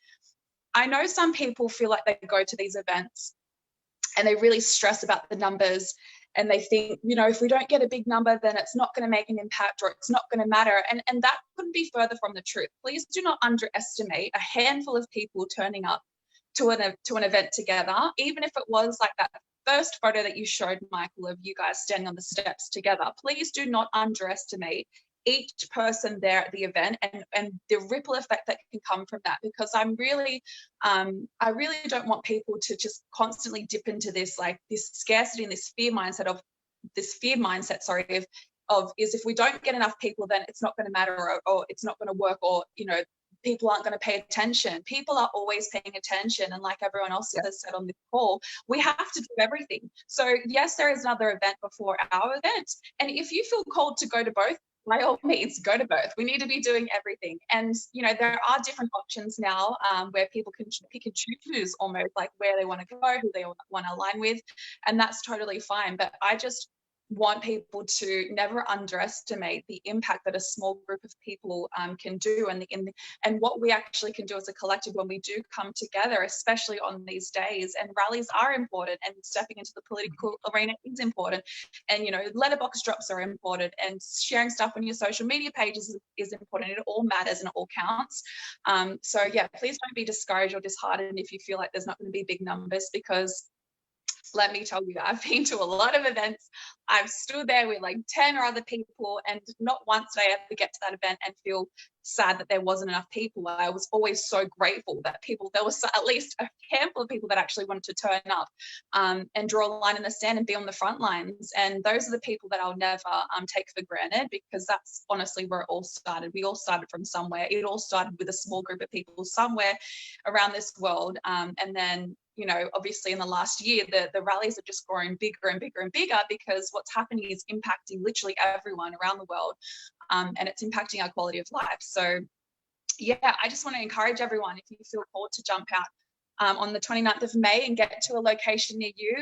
I know some people feel like they go to these events and they really stress about the numbers and they think, if we don't get a big number, then it's not going to make an impact or it's not going to matter. And that couldn't be further from the truth. Please do not underestimate a handful of people turning up to an event together, even if it was like that first photo that you showed, Michael, of you guys standing on the steps together. Please do not underestimate each person there at the event and the ripple effect that can come from that, because I really don't want people to just constantly dip into this scarcity and this fear mindset of if we don't get enough people, then it's not going to matter or it's not going to work or people aren't going to pay attention. People are always paying attention. And like everyone else has said on this call, we have to do everything. So yes, there is another event before our event. And if you feel called to go to both, by all means, go to both. We need to be doing everything. And, there are different options now where people can pick and choose almost like where they want to go, who they want to align with. And that's totally fine. But I just want people to never underestimate the impact that a small group of people can do and what we actually can do as a collective when we do come together, especially on these days. And rallies are important and stepping into the political arena is important. And, letterbox drops are important and sharing stuff on your social media pages is important. It all matters and it all counts. So yeah, please don't be discouraged or disheartened if you feel like there's not going to be big numbers, because let me tell you, I've been to a lot of events. I've stood there with 10 or other people, and not once did I ever get to that event and feel sad that there wasn't enough people. I was always so grateful that there was at least a handful of people that actually wanted to turn up and draw a line in the sand and be on the front lines. And those are the people that I'll never take for granted, because that's honestly where it all started. We all started from somewhere. It all started with a small group of people somewhere around this world. And then obviously in the last year, the rallies are just growing bigger and bigger and bigger, because what's happening is impacting literally everyone around the world, and it's impacting our quality of life. So yeah, I just want to encourage everyone, if you feel called to jump out on the 29th of May and get to a location near you.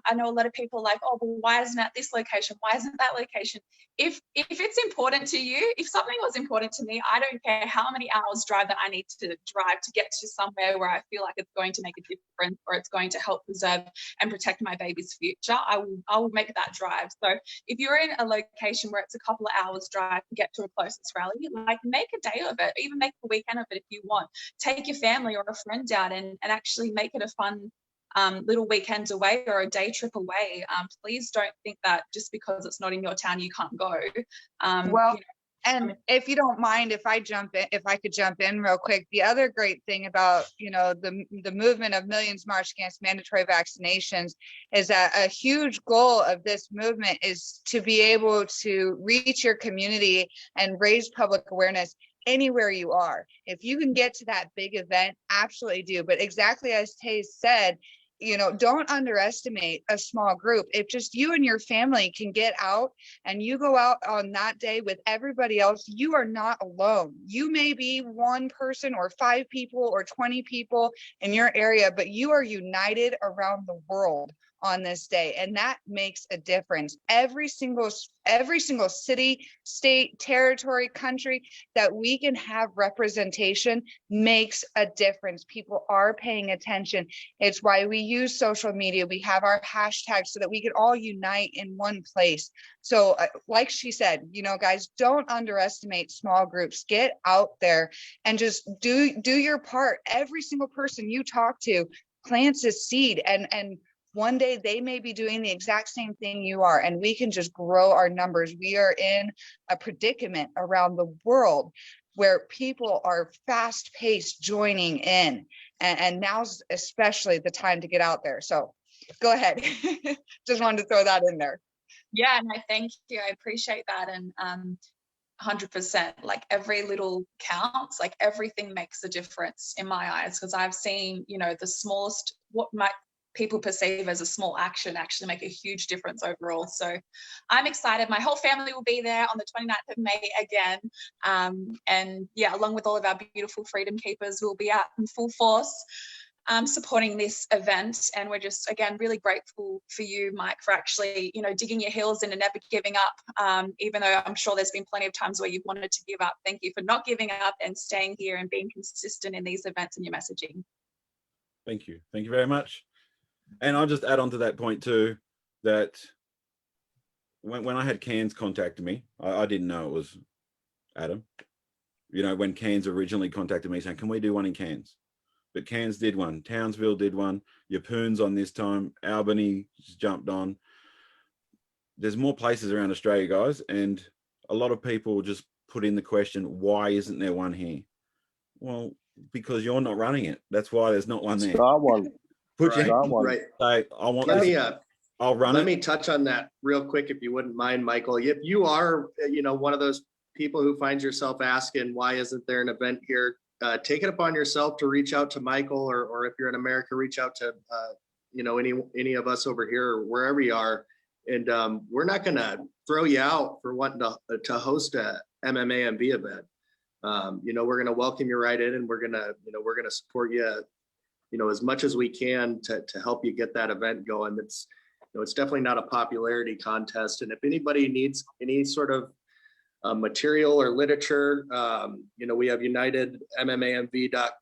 I know a lot of people are like, oh, well, why isn't it at this location? Why isn't that location? If it's important to you, if something was important to me, I don't care how many hours drive that I need to drive to get to somewhere where I feel like it's going to make a difference or it's going to help preserve and protect my baby's future. I will make that drive. So if you're in a location where it's a couple of hours drive to get to a closest rally, make a day of it, even make a weekend of it if you want. Take your family or a friend out and actually make it a fun little weekend away or a day trip away. Please don't think that just because it's not in your town you can't go. And if you don't mind, if I could jump in real quick, the other great thing about, the movement of Millions March Against Mandatory Vaccinations is that a huge goal of this movement is to be able to reach your community and raise public awareness anywhere you are. If you can get to that big event, absolutely do. But exactly as Tay said, don't underestimate a small group. If just you and your family can get out and you go out on that day with everybody else, you are not alone. You may be one person or 5 people or 20 people in your area, but you are united around the world on this day, and that makes a difference. Every single city, state, territory, country that we can have representation makes a difference. People are paying attention. It's why we use social media. We have our hashtags so that we can all unite in one place. So like she said, guys, don't underestimate small groups. Get out there and just do your part. Every single person you talk to plants a seed and one day they may be doing the exact same thing you are, and we can just grow our numbers. We are in a predicament around the world where people are fast paced joining in, and now's especially the time to get out there. So go ahead. Just wanted to throw that in there. Yeah, no, thank you. I appreciate that. And 100%, like every little counts, like everything makes a difference in my eyes, because I've seen, you know, the smallest, what might people perceive as a small action actually make a huge difference overall. So I'm excited. My whole family will be there on the 29th of May again. And yeah, along with all of our beautiful Freedom Keepers, we'll be out in full force supporting this event. And we're just, again, really grateful for you, Mike, for actually, you know, digging your heels in and never giving up, even though I'm sure there's been plenty of times where you've wanted to give up. Thank you for not giving up and staying here and being consistent in these events and your messaging. Thank you. Thank you very much. And I'll just add on to that point too, that when I had Cairns contact me, I didn't know it was Adam. You know, when Cairns originally contacted me saying, can we do one in Cairns? But Cairns did one, Townsville did one, Yeppoon's on this time, Albany jumped on. There's more places around Australia, guys, and a lot of people just put in the question, why isn't there one here? Well, because you're not running it. That's why there's not one there. Start one. Put Right, your right. say, I want Let this. me I'll run let it. me touch on that real quick, if you wouldn't mind, Michael. If you are, you know, one of those people who finds yourself asking, why isn't there an event here? Take it upon yourself to reach out to Michael, or if you're in America, reach out to, you know, any of us over here or wherever you are. And we're not going to throw you out for wanting to host a MMAMB event. You know, we're going to welcome you right in, and we're going to support you, you know, as much as we can to help you get that event going. It's, you know, it's definitely not a popularity contest. And if anybody needs any sort of material or literature, you know, we have United MMAMB.com.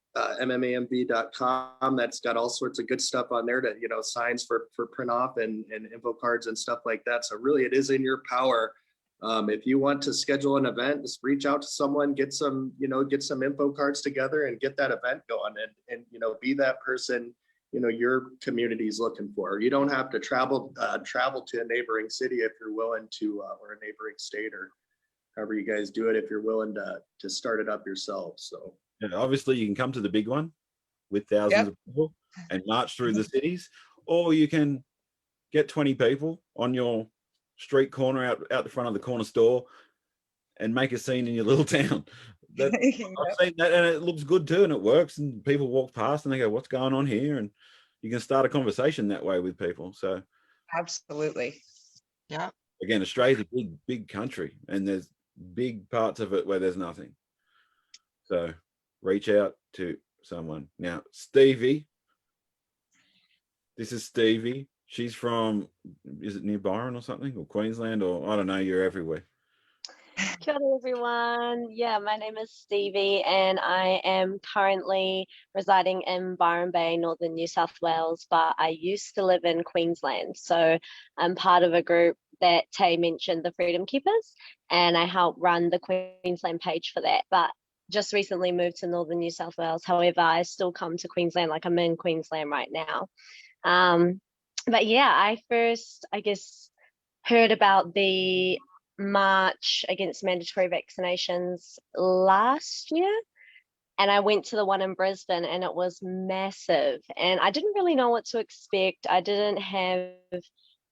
That's got all sorts of good stuff on there, to, you know, signs for print off and info cards and stuff like that. So really, it is in your power. If you want to schedule an event, just reach out to someone, get some info cards together and get that event going, and you know, be that person, you know, your community is looking for. You don't have to travel to a neighboring city if you're willing to, or a neighboring state, or however you guys do it, if you're willing to start it up yourself. So Yeah, obviously you can come to the big one with thousands of people and march through the cities, or you can get 20 people on your street corner out the front of the corner store and make a scene in your little town. I've seen that, and it looks good too, and it works, and people walk past and they go, what's going on here? And you can start a conversation that way with people. So Absolutely. Yeah. again, Australia's a big country, and there's big parts of it where there's nothing. So reach out to someone. Now, Stevie, this is Stevie. She's from, is it near Byron or something, or Queensland, or I don't know, you're everywhere. Kia ora, everyone. Yeah, my name is Stevie, and I am currently residing in Byron Bay, Northern New South Wales, but I used to live in Queensland. So I'm part of a group that Tay mentioned, the Freedom Keepers, and I help run the Queensland page for that. But just recently moved to Northern New South Wales. However, I still come to Queensland, like I'm in Queensland right now. But yeah, I first, I guess, heard about the march against mandatory vaccinations last year, and I went to the one in Brisbane, and it was massive, and I didn't really know what to expect. I didn't have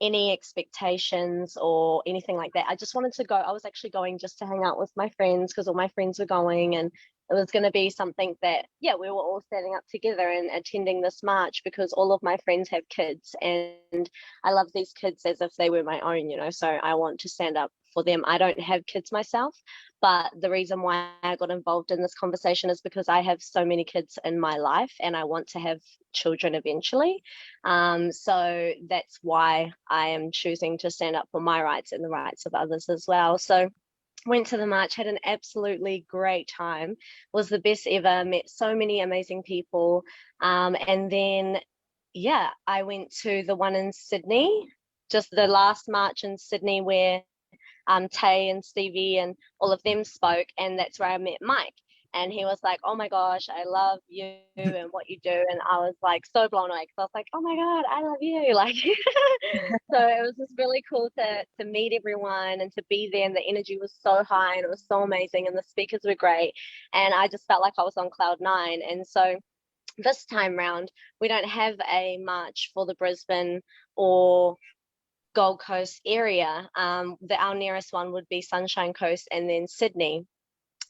any expectations or anything like that. I just wanted to go. I was actually going just to hang out with my friends because all my friends were going, and it was going to be something that, yeah, we were all standing up together and attending this march because all of my friends have kids, and I love these kids as if they were my own, you know, so I want to stand up for them. I don't have kids myself, but the reason why I got involved in this conversation is because I have so many kids in my life and I want to have children eventually. So that's why I am choosing to stand up for my rights and the rights of others as well. So went to the march, had an absolutely great time, was the best ever, met so many amazing people. And then, yeah, I went to the one in Sydney, just the last march in Sydney where Tay and Stevie and all of them spoke, and that's where I met Mike. And he was like, "Oh my gosh, I love you and what you do." And I was like so blown away because I was like, "Oh my God, I love you." Like, so it was just really cool to meet everyone and to be there. And the energy was so high and it was so amazing. And the speakers were great. And I just felt like I was on cloud nine. And so this time round, we don't have a march for the Brisbane or Gold Coast area. Our nearest one would be Sunshine Coast and then Sydney.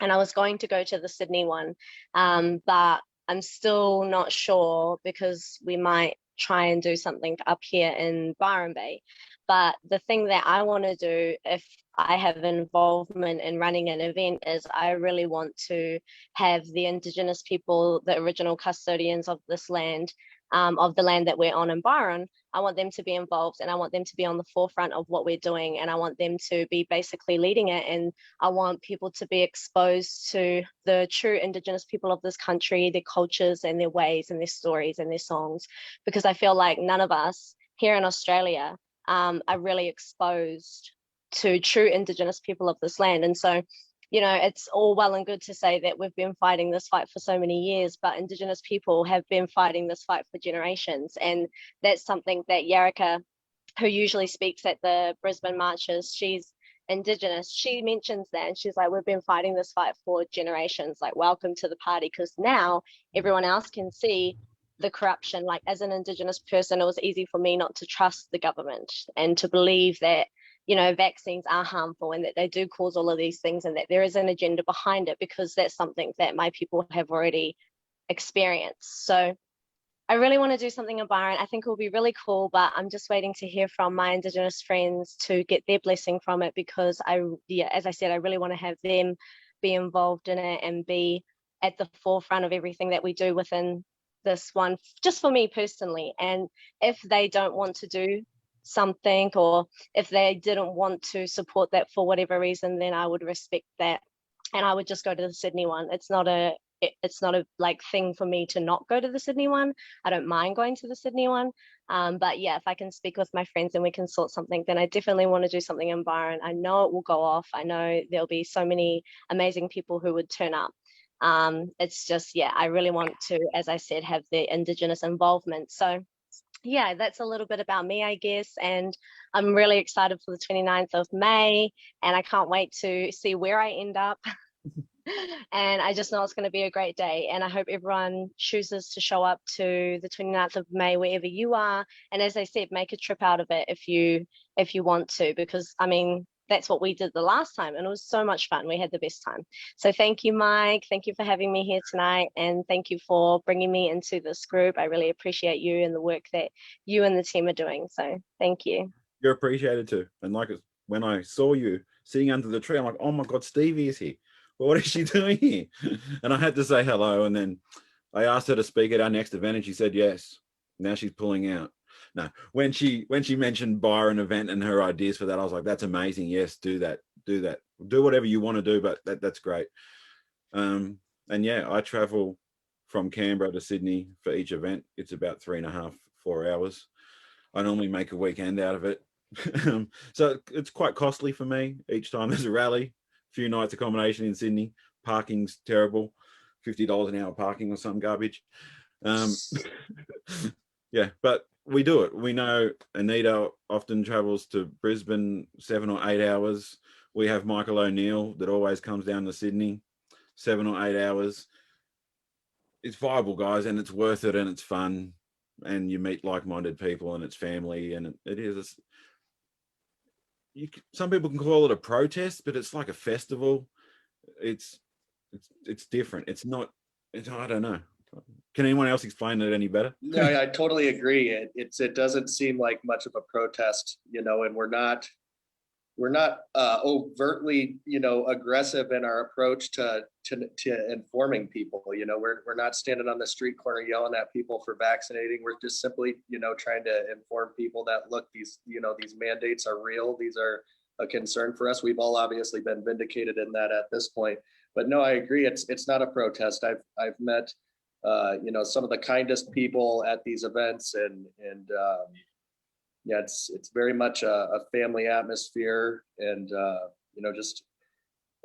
And I was going to go to the Sydney one, but I'm still not sure because we might try and do something up here in Byron Bay. But the thing that I want to do if I have involvement in running an event is I really want to have the Indigenous people, the original custodians of this land, of the land that we're on in Byron. I want them to be involved and I want them to be on the forefront of what we're doing, and I want them to be basically leading it. And I want people to be exposed to the true Indigenous people of this country, their cultures and their ways and their stories and their songs, because I feel like none of us here in Australia are really exposed to true Indigenous people of this land. And so, you know, it's all well and good to say that we've been fighting this fight for so many years, but Indigenous people have been fighting this fight for generations. And that's something that Yarika, who usually speaks at the Brisbane marches, she's Indigenous, she mentions that, and she's like, we've been fighting this fight for generations, like, welcome to the party, because now everyone else can see the corruption. Like, as an Indigenous person, it was easy for me not to trust the government and to believe that, you know, vaccines are harmful and that they do cause all of these things and that there is an agenda behind it, because that's something that my people have already experienced. So I really want to do something in Byron. I think it will be really cool, but I'm just waiting to hear from my Indigenous friends to get their blessing from it, because as I said, I really want to have them be involved in it and be at the forefront of everything that we do within this one, just for me personally. And if they don't want to do something, or if they didn't want to support that for whatever reason, then I would respect that and I would just go to the Sydney one. It's not a like thing for me to not go to the Sydney one. I don't mind going to the Sydney one, but yeah, if I can speak with my friends and we can sort something, then I definitely want to do something in Byron. I know it will go off. I know there'll be so many amazing people who would turn up. It's just, yeah, I really want to, as I said, have the Indigenous involvement. So yeah, that's a little bit about me, I guess. And I'm really excited for the 29th of May, and I can't wait to see where I end up. And I just know it's going to be a great day. And I hope everyone chooses to show up to the 29th of May, wherever you are. And as I said, make a trip out of it if you want to, because I mean, that's what we did the last time and it was so much fun. We had the best time. So thank you, Mike. Thank you for having me here tonight. And thank you for bringing me into this group. I really appreciate you and the work that you and the team are doing. So thank you. You're appreciated too. And like when I saw you sitting under the tree, I'm like, oh my God, Stevie is here. Well, what is she doing here? And I had to say hello. And then I asked her to speak at our next event and she said yes. Now she's pulling out. No, when she mentioned Byron event and her ideas for that, I was like, that's amazing. Yes, do that. Do whatever you want to do, but that's great. And yeah, I travel from Canberra to Sydney for each event. It's about 3.5, 4 hours. I normally make a weekend out of it. So it's quite costly for me each time there's a rally. A few nights accommodation in Sydney. Parking's terrible. $50 an hour parking or some garbage. Yeah, but we do it. We know Anita often travels to Brisbane 7 or 8 hours. We have Michael O'Neill that always comes down to Sydney 7 or 8 hours. It's viable, guys, and it's worth it, and it's fun, and you meet like-minded people, and it's family, and it is. Some people can call it a protest, but it's like a festival. It's different. It's not. I don't know. Can anyone else explain it any better? No, I totally agree. It doesn't seem like much of a protest, and we're not overtly, aggressive in our approach to informing people. We're not standing on the street corner yelling at people for vaccinating. We're just simply, trying to inform people that, look, these mandates are real. These are a concern for us. We've all obviously been vindicated in that at this point. But no, I agree. It's not a protest. I've met some of the kindest people at these events, and yeah, it's very much a family atmosphere, and just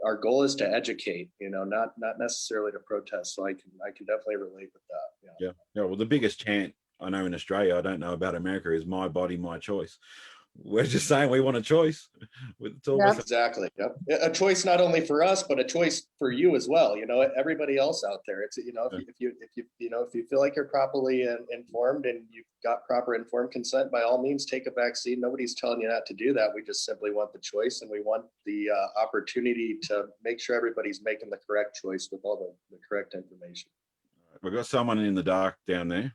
our goal is to educate, not necessarily to protest. So I can definitely relate with that. Yeah. Yeah. Well, the biggest chant I know in Australia, I don't know about America, is "My body, my choice." We're just saying we want a choice. It's all the same. Exactly. Yep. A choice not only for us, but a choice for you as well. Everybody else out there. It's if you feel like you're properly informed and you've got proper informed consent, by all means, take a vaccine. Nobody's telling you not to do that. We just simply want the choice, and we want the opportunity to make sure everybody's making the correct choice with all the correct information. We've got someone in the dark down there. Is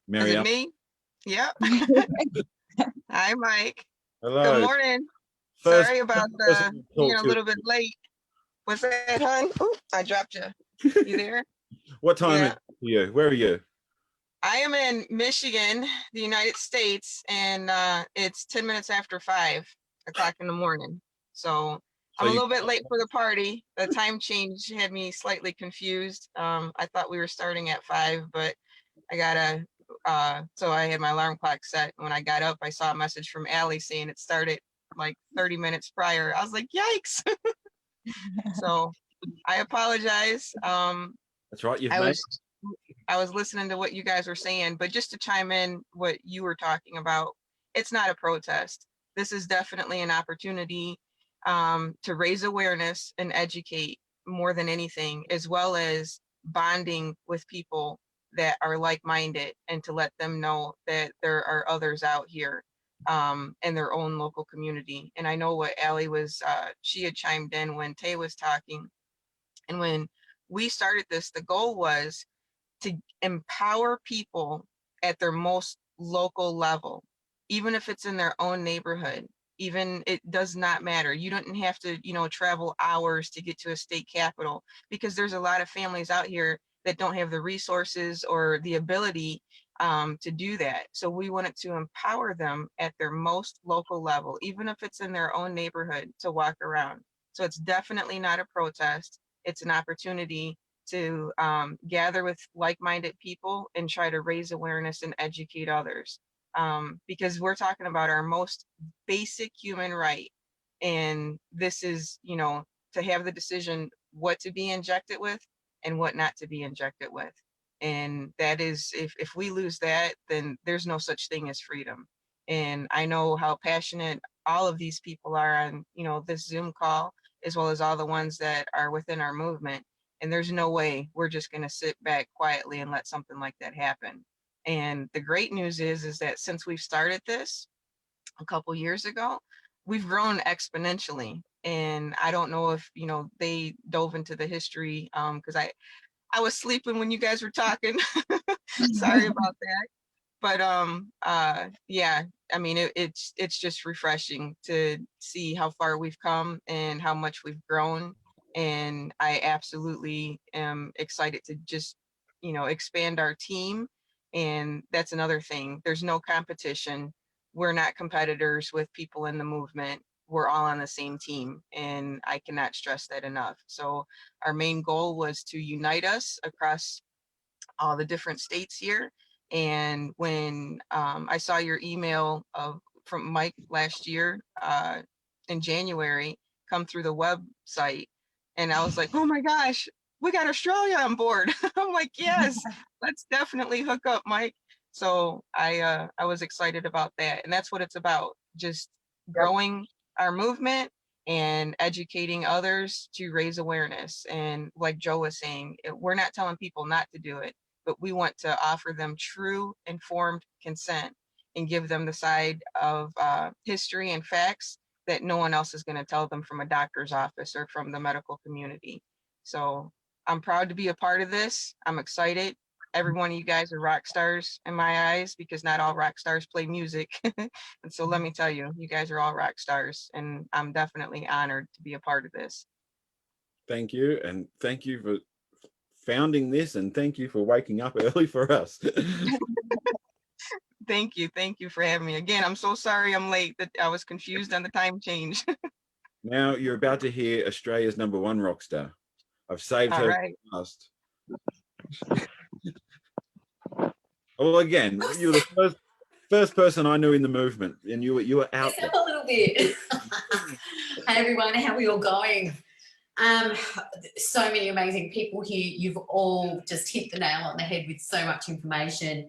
Mary it Ellen. me? Yep. Hi, Mike. Hello. Good morning. First Sorry about person to being talk a to. little bit late. What's that, hon? Ooh, I dropped you. You there? What time Yeah. is it for you? Where are you? I am in Michigan, the United States, and it's 10 minutes after 5 o'clock in the morning. So I'm a you- little bit late for the party. The time change had me slightly confused. I thought we were starting at 5, but I gotta, so I had my alarm clock set. When I got up, I saw a message from Allie saying it started like 30 minutes prior. I was like, yikes. So I apologize. That's right. You've I made was listening to what you guys were saying, but just to chime in what you were talking about, it's not a protest. This is definitely an opportunity to raise awareness and educate more than anything, as well as bonding with people that are like-minded, and to let them know that there are others out here in their own local community. And I know what Allie was, she had chimed in when Tay was talking. And when we started this, the goal was to empower people at their most local level, even if it's in their own neighborhood. Even it does not matter. You don't have to, travel hours to get to a state capital, because there's a lot of families out here that don't have the resources or the ability to do that. So we wanted to empower them at their most local level, even if it's in their own neighborhood, to walk around. So it's definitely not a protest. It's an opportunity to gather with like-minded people and try to raise awareness and educate others. Because we're talking about our most basic human right. And this is, to have the decision what to be injected with and what not to be injected with. And that is, if we lose that, then there's no such thing as freedom. And I know how passionate all of these people are on, this Zoom call, as well as all the ones that are within our movement. And there's no way we're just going to sit back quietly and let something like that happen. And the great news is that since we've started this a couple years ago, we've grown exponentially. And I don't know if, they dove into the history, because I was sleeping when you guys were talking. Sorry about that. But yeah, I mean, it's just refreshing to see how far we've come and how much we've grown. And I absolutely am excited to just, expand our team. And that's another thing. There's no competition. We're not competitors with people in the movement. We're all on the same team, and I cannot stress that enough. So our main goal was to unite us across all the different states here. And when I saw your email from Mike last year in January come through the website, and I was like, oh my gosh, we got Australia on board. I'm like, yes, let's definitely hook up, Mike. So I was excited about that. And that's what it's about, just growing our movement and educating others to raise awareness. And like Joe was saying, we're not telling people not to do it, but we want to offer them true informed consent and give them the side of history and facts that no one else is going to tell them from a doctor's office or from the medical community. So I'm proud to be a part of this. I'm excited. Every one of you guys are rock stars in my eyes, because not all rock stars play music. And so let me tell you, you guys are all rock stars, and I'm definitely honored to be a part of this. Thank you. And thank you for founding this, and thank you for waking up early for us. Thank you for having me. Again, I'm so sorry I'm late, that I was confused on the time change. Now you're about to hear Australia's #1 rock star. I've saved All her right. last. Well, again, you were the first person I knew in the movement, and you were out It's there. up a little bit. Hey everyone, how are we all going? So many amazing people here. You've all just hit the nail on the head with so much information.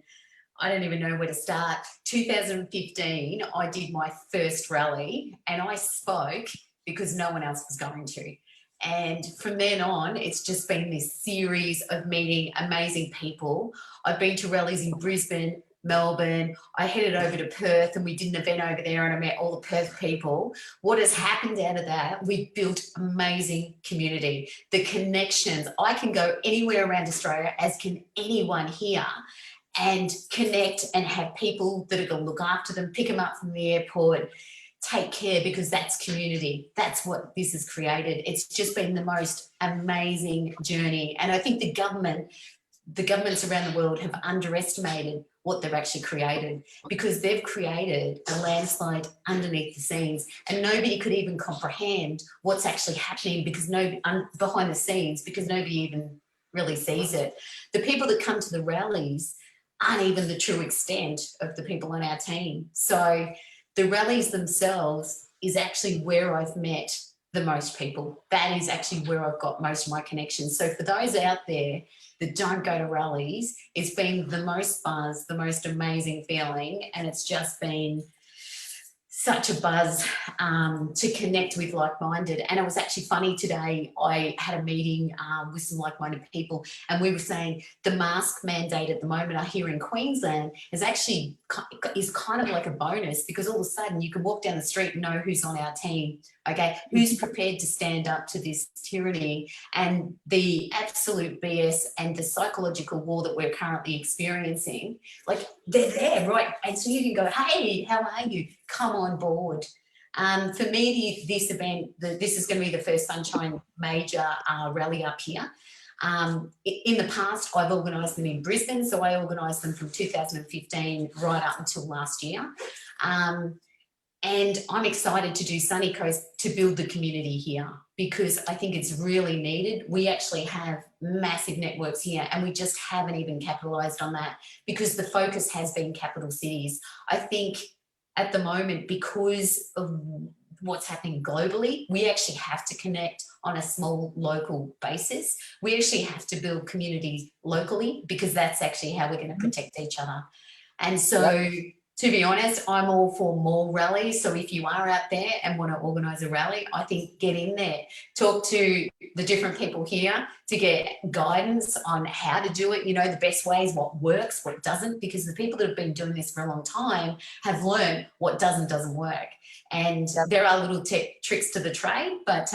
I don't even know where to start. 2015, I did my first rally and I spoke because no one else was going to. And from then on, it's just been this series of meeting amazing people. I've been to rallies in Brisbane, Melbourne. I headed over to Perth and we did an event over there and I met all the Perth people. What has happened out of that, we built amazing community. The connections, I can go anywhere around Australia, as can anyone here, and connect and have people that are going to look after them, pick them up from the airport, take care, because that's community. That's what this has created. It's just been the most amazing journey. And I think the governments around the world have underestimated what they've actually created, because they've created a landslide underneath the scenes and nobody could even comprehend what's actually happening because behind the scenes, because nobody even really sees it. The people that come to the rallies aren't even the true extent of the people on our team. So the rallies themselves is actually where I've met the most people. That is actually where I've got most of my connections. So for those out there that don't go to rallies, it's been the most buzz, the most amazing feeling, and it's just been such a buzz to connect with like-minded. And it was actually funny today, I had a meeting with some like-minded people and we were saying the mask mandate at the moment here in Queensland is kind of like a bonus, because all of a sudden you can walk down the street and know who's on our team, okay, who's prepared to stand up to this tyranny and the absolute BS and the psychological war that we're currently experiencing. Like, they're there, right? And so you can go, hey, how are you? Come on board. For me, this event, this is going to be the first Sunshine Major rally up here. In the past, I've organised them in Brisbane, so I organised them from 2015 right up until last year. And I'm excited to do Sunny Coast to build the community here, because I think it's really needed. We actually have massive networks here and we just haven't even capitalised on that, because the focus has been capital cities. I think at the moment, because of what's happening globally, we actually have to connect on a small local basis. We actually have to build communities locally, because that's actually how we're going to protect each other. And so, to be honest, I'm all for more rallies. So if you are out there and want to organise a rally, I think get in there, talk to the different people here to get guidance on how to do it, you know, the best ways, what works, what doesn't, because the people that have been doing this for a long time have learned what doesn't work. And there are little tricks to the trade, but,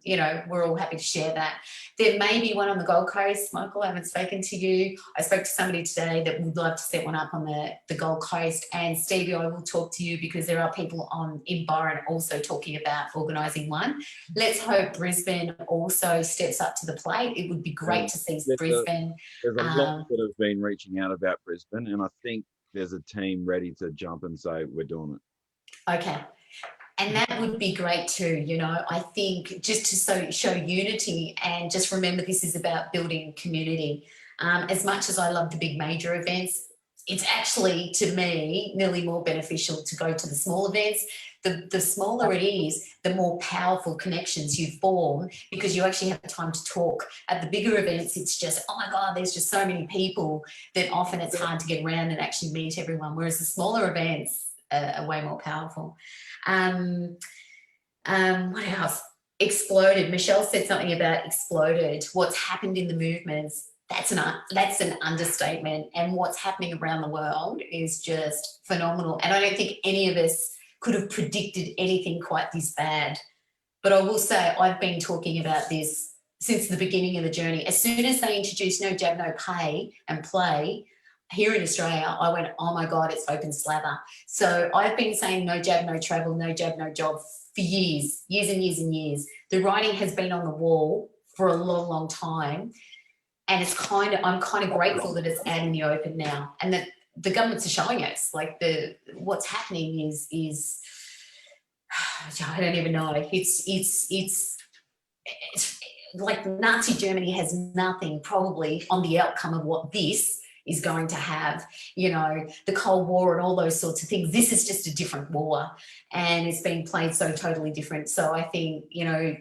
you know, we're all happy to share that. There may be one on the Gold Coast. Michael, I haven't spoken to you. I spoke to somebody today that would love to set one up on the Gold Coast. And Stevie, I will talk to you, because there are people in Byron also talking about organising one. Let's hope Brisbane also steps up to the plate. It would be great to see Brisbane. There's a lot that have been reaching out about Brisbane, and I think there's a team ready to jump and say, we're doing it. Okay. And that would be great too, you know. I think just to show unity, and just remember this is about building community. As much as I love the big major events, it's actually, to me, nearly more beneficial to go to the small events. The smaller it is, the more powerful connections you form, because you actually have time to talk. At the bigger events, it's just, oh my God, there's just so many people that often it's hard to get around and actually meet everyone, whereas the smaller events are way more powerful. What else? Exploded. Michelle said something about exploded. What's happened in the movements, that's an understatement. And what's happening around the world is just phenomenal. And I don't think any of us could have predicted anything quite this bad. But I will say, I've been talking about this since the beginning of the journey. As soon as they introduced no jab, no pay and play here in Australia, I went, oh my God, it's open slather. So I've been saying no jab, no travel, no jab, no job for years and years. The writing has been on the wall for a long, long time. And I'm kind of grateful that it's out in the open now, and that the governments are showing us, like, what's happening is I don't even know. It's like Nazi Germany has nothing probably on the outcome of what this is going to have, you know, the Cold War and all those sorts of things. This is just a different war, and it's being played so totally different. So I think, you know,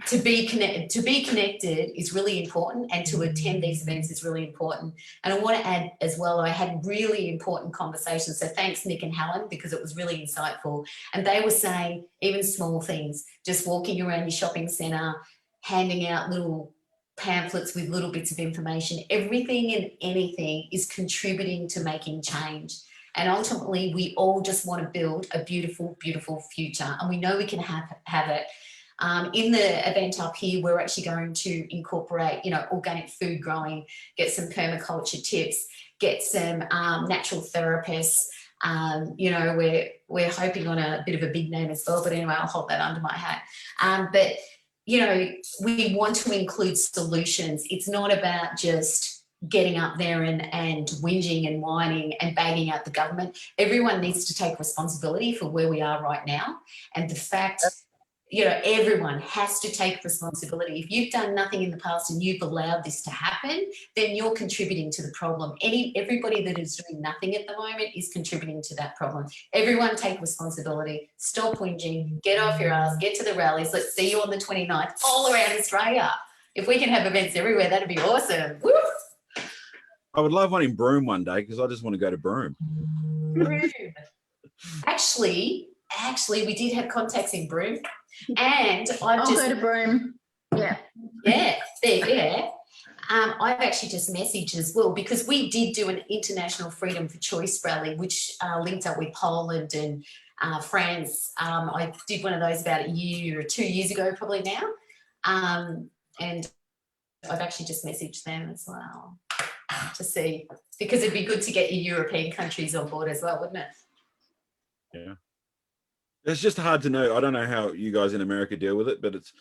to be connected is really important, and to attend these events is really important. And I want to add as well, I had really important conversations. So thanks, Nick and Helen, because it was really insightful. And they were saying even small things, just walking around your shopping centre, handing out little pamphlets with little bits of information, everything and anything is contributing to making change. And ultimately, we all just want to build a beautiful, beautiful future. And we know we can have it. In the event up here, we're actually going to incorporate, you know, organic food growing, get some permaculture tips, get some natural therapists. You know, we're hoping on a bit of a big name as well, but anyway, I'll hold that under my hat. But, you know, we want to include solutions. It's not about just getting up there and whinging and whining and banging out the government. Everyone needs to take responsibility for where we are right now. And the fact, you know, everyone has to take responsibility. If you've done nothing in the past and you've allowed this to happen, then you're contributing to the problem. Everybody that is doing nothing at the moment is contributing to that problem. Everyone take responsibility. Stop whinging. Get off your ass. Get to the rallies. Let's see you on the 29th all around Australia. If we can have events everywhere, that'd be awesome. Woo! I would love one in Broome one day, because I just want to go to Broome. Broome. Actually, we did have contacts in Broome, and I'll go to Broome. Yeah. Yeah. I've actually just messaged as well, because we did do an International Freedom for Choice rally, which linked up with Poland and France. I did one of those about a year or 2 years ago, probably now, and I've actually just messaged them as well to see, because it'd be good to get your European countries on board as well, wouldn't it? Yeah. It's just hard to know. I don't know how you guys in America deal with it, but it's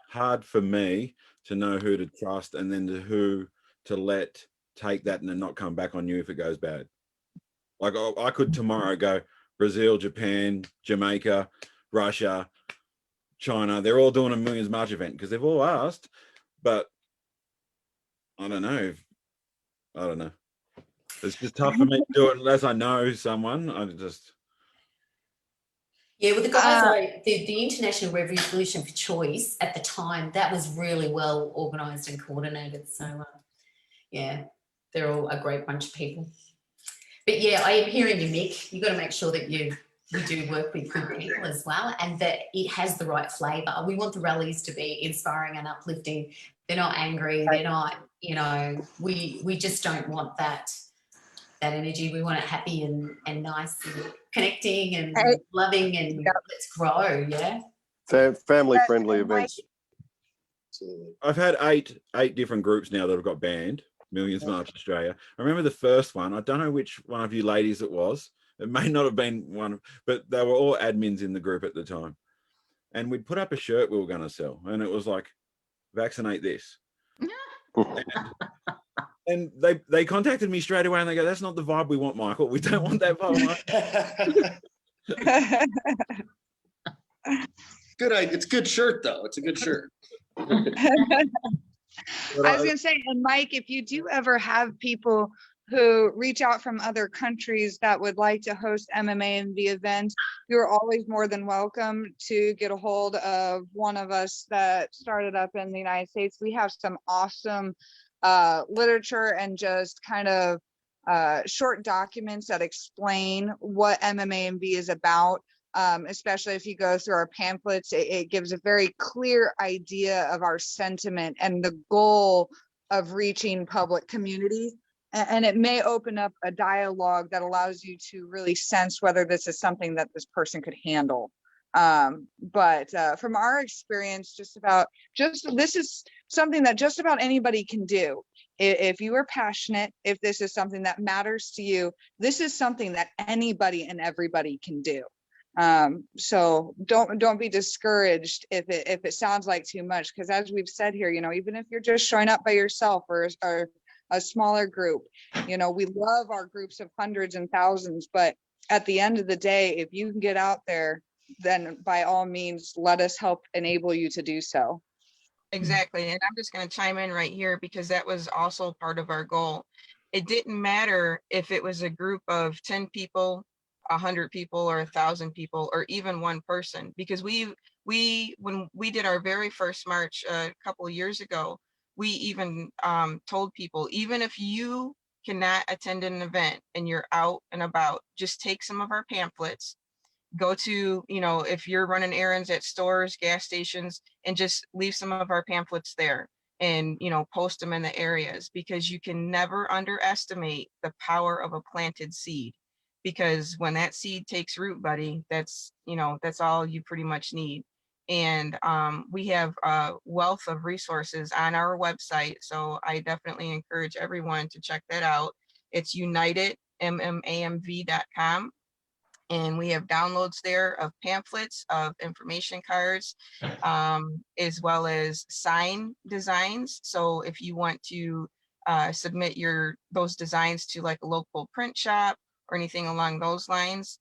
hard for me to know who to trust, and then who to let take that and then not come back on you if it goes bad. Like I could tomorrow go Brazil, Japan, Jamaica, Russia, China. They're all doing a Millions March event because they've all asked, but I don't know. It's just tough for me to do it unless I know someone. Yeah, well, the guys, the International Revolution for Choice at the time, that was really well organised and coordinated. So, yeah, they're all a great bunch of people. But yeah, I am hearing you, Mick. You've got to make sure that we do work with good people as well, and that it has the right flavour. We want the rallies to be inspiring and uplifting. They're not angry. They're not, you know, we just don't want that energy. We want it happy and nice and connecting and loving, and let's grow. Yeah. Family friendly events. I've had eight different groups now that have got banned. Millions March Australia. I remember the first one. I don't know which one of you ladies it was. It may not have been one, but they were all admins in the group at the time. And we'd put up a shirt we were going to sell, and it was like, vaccinate this. And they contacted me straight away, and they go, that's not the vibe we want, Michael. We don't want that vibe. Good idea. It's a good shirt, though. It's a good shirt. I was going to say, and Mike, if you do ever have people who reach out from other countries that would like to host MMA and the event, you're always more than welcome to get a hold of one of us that started up in the United States. We have some awesome literature and just kind of short documents that explain what MMA&V is about. Especially if you go through our pamphlets, it gives a very clear idea of our sentiment and the goal of reaching public communities. And it may open up a dialogue that allows you to really sense whether this is something that this person could handle. But from our experience, this is something that just about anybody can do. If you are passionate, if this is something that matters to you, this is something that anybody and everybody can do. So don't be discouraged if it sounds like too much, because as we've said here, you know, even if you're just showing up by yourself or a smaller group, you know, we love our groups of hundreds and thousands, but at the end of the day, if you can get out there, then by all means, let us help enable you to do so. Exactly. And I'm just going to chime in right here because that was also part of our goal. It didn't matter if it was a group of 10 people, 100 people, or 1,000 people, or even one person, because when we did our very first march a couple of years ago, we even told people, even if you cannot attend an event and you're out and about, just take some of our pamphlets, go to, if you're running errands at stores, gas stations, and just leave some of our pamphlets there and, post them in the areas, because you can never underestimate the power of a planted seed. Because when that seed takes root, buddy, that's all you pretty much need. And we have a wealth of resources on our website. So I definitely encourage everyone to check that out. It's unitedmmamv.com. And we have downloads there of pamphlets, of information cards, as well as sign designs. So if you want to submit those designs to like a local print shop or anything along those lines,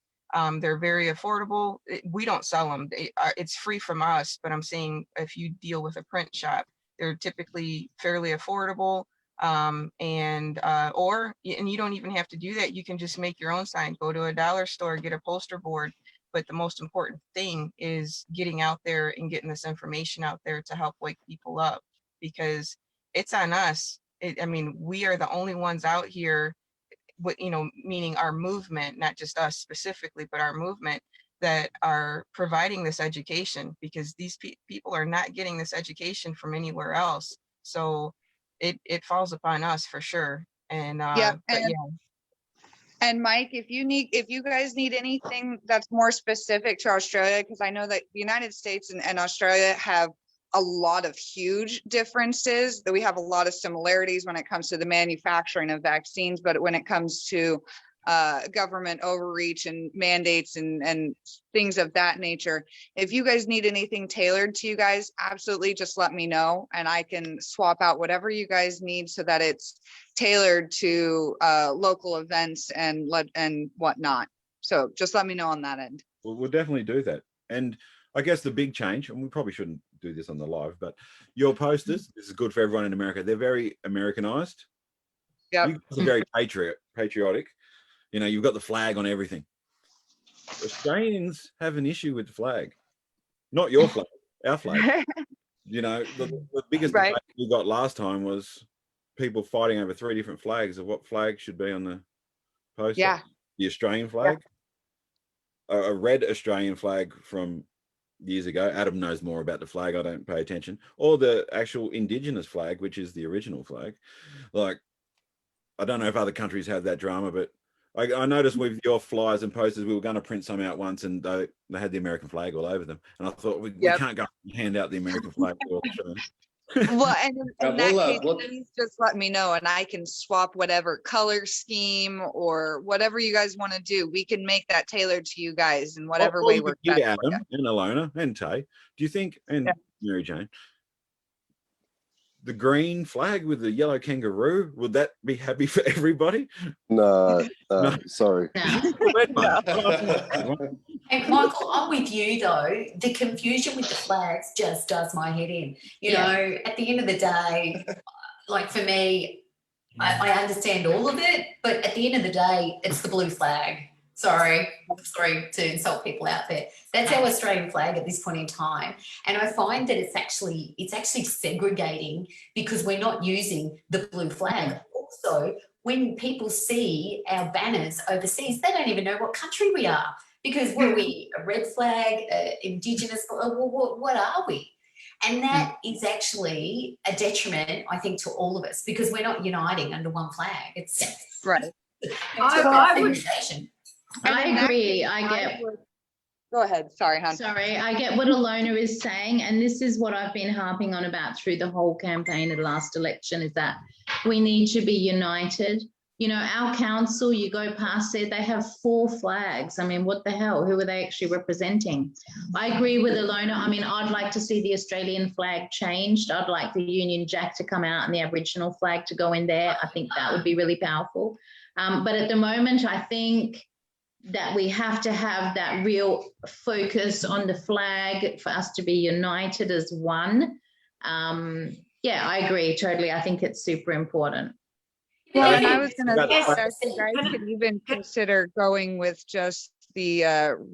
they're very affordable. We don't sell them. It's free from us, but I'm saying if you deal with a print shop, they're typically fairly affordable. And you don't even have to do that. You can just make your own sign, go to a dollar store, get a poster board. But the most important thing is getting out there and getting this information out there to help wake people up, because it's on us. We are the only ones out here with, meaning our movement, not just us specifically, but our movement, that are providing this education, because these people are not getting this education from anywhere else. So it falls upon us for sure. And and Mike, if you guys need anything that's more specific to Australia, because I know that the United States and Australia have a lot of huge differences, that we have a lot of similarities when it comes to the manufacturing of vaccines, but when it comes to government overreach and mandates and things of that nature, if you guys need anything tailored to you guys, absolutely just let me know, and I can swap out whatever you guys need so that it's tailored to local events and whatnot. So just let me know on that end. Well, we'll definitely do that. And I guess the big change, and we probably shouldn't do this on the live, but your posters, this is good for everyone in America. They're very Americanized. Yeah, you guys are very patriotic. You've got the flag on everything. Australians have an issue with the flag, not your flag, our flag. The biggest debate we got last time was people fighting over 3 different flags of what flag should be on the poster. Yeah. The Australian flag, a red Australian flag from years ago. Adam knows more about the flag. I don't pay attention. Or the actual Indigenous flag, which is the original flag. Like, I don't know if other countries have that drama, but I noticed with your flyers and posters, we were going to print some out once, and they had the American flag all over them. And I thought, we can't go and hand out the American flag. Well, and in that case, please just let me know, and I can swap whatever color scheme or whatever you guys want to do. We can make that tailored to you guys in whatever way works best. Adam and Alona and Tay, do you think, and Mary Jane, the green flag with the yellow kangaroo, would that be happy for everybody? No, sorry. And Michael, I'm with you though. The confusion with the flags just does my head in. At the end of the day, like for me, I understand all of it, but at the end of the day, it's the blue flag. Sorry to insult people out there. That's our Australian flag at this point in time. And I find that it's actually segregating, because we're not using the blue flag. Also, when people see our banners overseas, they don't even know what country we are, because what are we, a red flag, Indigenous, what are we? And that is actually a detriment, I think, to all of us, because we're not uniting under one flag. It's right. I agree. Go ahead. Sorry, hon. Sorry, I get what Alona is saying, and this is what I've been harping on about through the whole campaign of the last election, is that we need to be united. Our council, you go past it, they have 4 flags. I mean, what the hell? Who are they actually representing? I agree with Alona. I mean, I'd like to see the Australian flag changed. I'd like the Union Jack to come out and the Aboriginal flag to go in there. I think that would be really powerful. But at the moment, I think that we have to have that real focus on the flag for us to be united as one. Yeah, I agree totally. I think it's super important. Well, Yeah, and I yeah. was gonna Yes. suggest you guys could even consider going with just the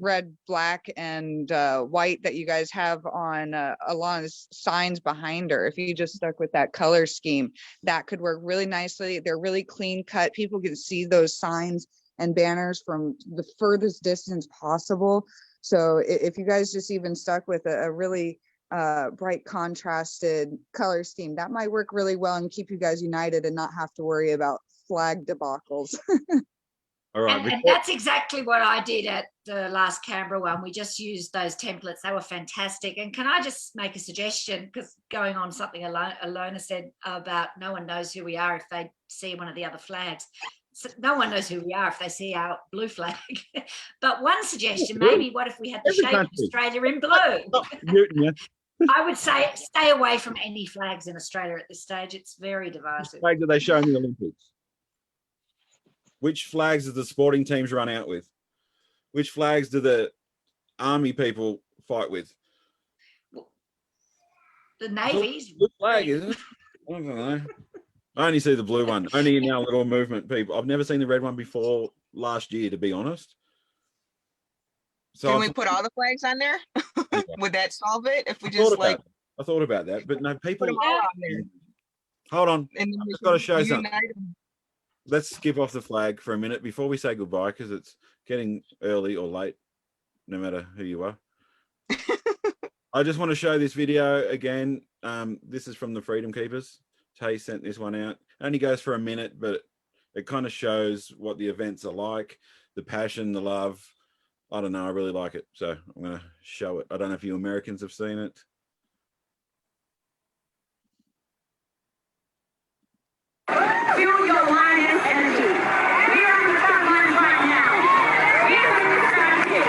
red, black, and white that you guys have on along the signs behind her. If you just stuck with that color scheme, that could work really nicely. They're really clean cut. People can see those signs and banners from the furthest distance possible. So if you guys just even stuck with a really bright contrasted color scheme, that might work really well and keep you guys united and not have to worry about flag debacles. All right. And that's exactly what I did at the last Canberra one. We just used those templates. They were fantastic. And can I just make a suggestion? Because going on something Alona said about no one knows who we are if they see one of the other flags. So no one knows who we are if they see our blue flag. But one suggestion, maybe what if we had the Every shape of country. Australia in blue? Stop muting you. I would say stay away from any flags in Australia at this stage. It's very Which divisive. flag do they show in the Olympics? Which flags do the sporting teams run out with? Which flags do the army people fight with? The Navy's Blue flag, isn't it? I don't know. I only see the blue one. Only in our little movement people. I've never seen the red one before last year, to be honest. So Can I we put all the flags on there? Yeah. Would that solve it? If we thought just about like it. I thought about that, but no, people. put them all on there? Hold on. And then I've we just got to can show something. unite 'em. Let's skip off the flag for a minute before we say goodbye, because it's getting early or late, no matter who you are. I just want to show this video again. This is from the Freedom Keepers. Tay sent this one out. It only goes for a minute, but it kind of shows what the events are like, the passion, the love. I don't know. I really like it. So I'm going to show it. I don't know if you Americans have seen it. Fuel your lion's energy. We are on the front lines right now. We are in the strategy.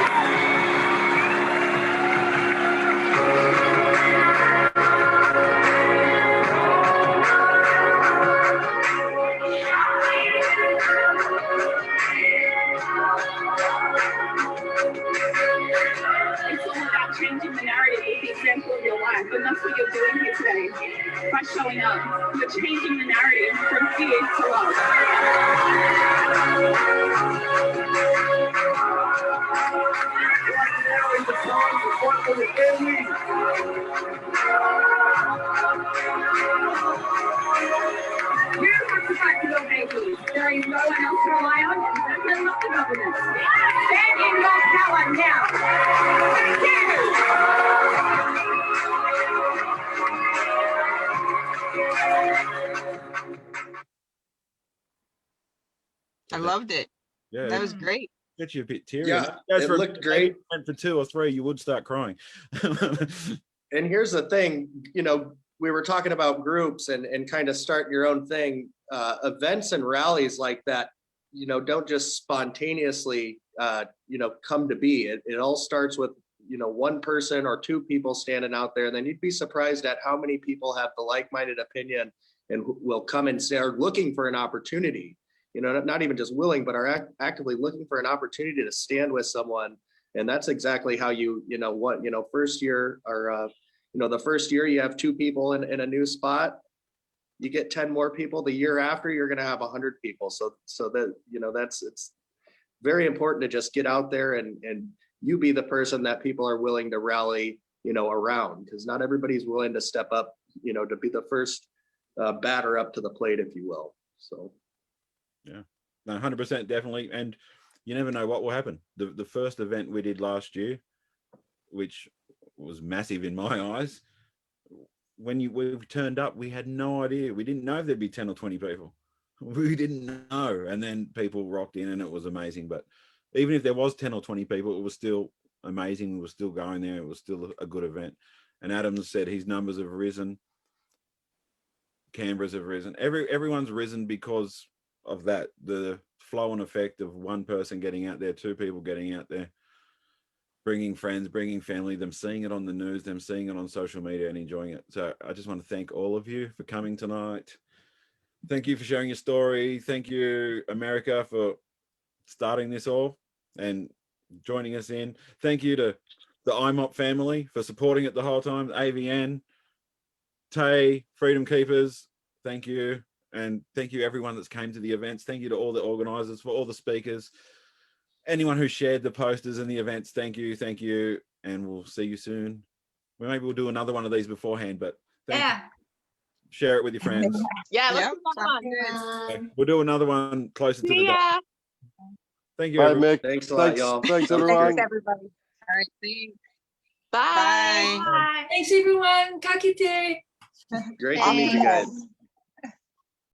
It's all about changing the narrative with the example of your life, and that's what you're doing here today by showing up. You're changing the narrative from fear to love. You have to fight for your babies. There is no one else to rely on, and certainly not the government. Stand in your power now. Thank you. I loved it. Yeah, That was great. get you a bit teary. Yeah, Goes it for a looked minute, great. and for 2 or 3, you would start crying. And here's the thing, we were talking about groups and kind of starting your own thing. Events and rallies like that, don't just spontaneously, come to be. It all starts with, one person or 2 people standing out there. And then you'd be surprised at how many people have the like-minded opinion and will come and say, are looking for an opportunity, not even just willing, but are actively looking for an opportunity to stand with someone. And that's exactly how first year or, the first year you have 2 people in a new spot, you get 10 more people. The year after, you're going to have 100 people. So that, it's very important to just get out there and you be the person that people are willing to rally, around, because not everybody's willing to step up, to be the first batter up to the plate, if you will. So. Yeah, no, 100% definitely. And you never know what will happen. The first event we did last year, which was massive in my eyes, when we turned up, we had no idea. We didn't know if there'd be 10 or 20 people. We didn't know. And then people rocked in and it was amazing. But even if there was 10 or 20 people, it was still amazing. We were still going there. It was still a good event. And Adams said his numbers have risen. Canberra's have risen. Everyone's risen because of that, the flow and effect of one person getting out there, 2 people getting out there, bringing friends, bringing family, them seeing it on the news, them seeing it on social media and enjoying it. So I just want to thank all of you for coming tonight. Thank you for sharing your story. Thank you, America, for starting this all and joining us in. Thank you to the IMOP family for supporting it the whole time, AVN, Tay, Freedom Keepers, thank you. And thank you everyone that's came to the events. Thank you to all the organizers, for all the speakers, anyone who shared the posters and the events. Thank you. And we'll see you soon. Well, maybe we'll do another one of these beforehand, but thank you. Share it with your friends. Yeah, let's Yep, do another one. Okay, we'll do another one closer to the See day. ya. Thank you. Bye, everyone. Mick. Thanks a lot, y'all. Thanks, Thanks, everyone. everybody. All right, thanks. Bye. Bye. Thanks everyone. Ka kite. Great to meet you guys. Thanks.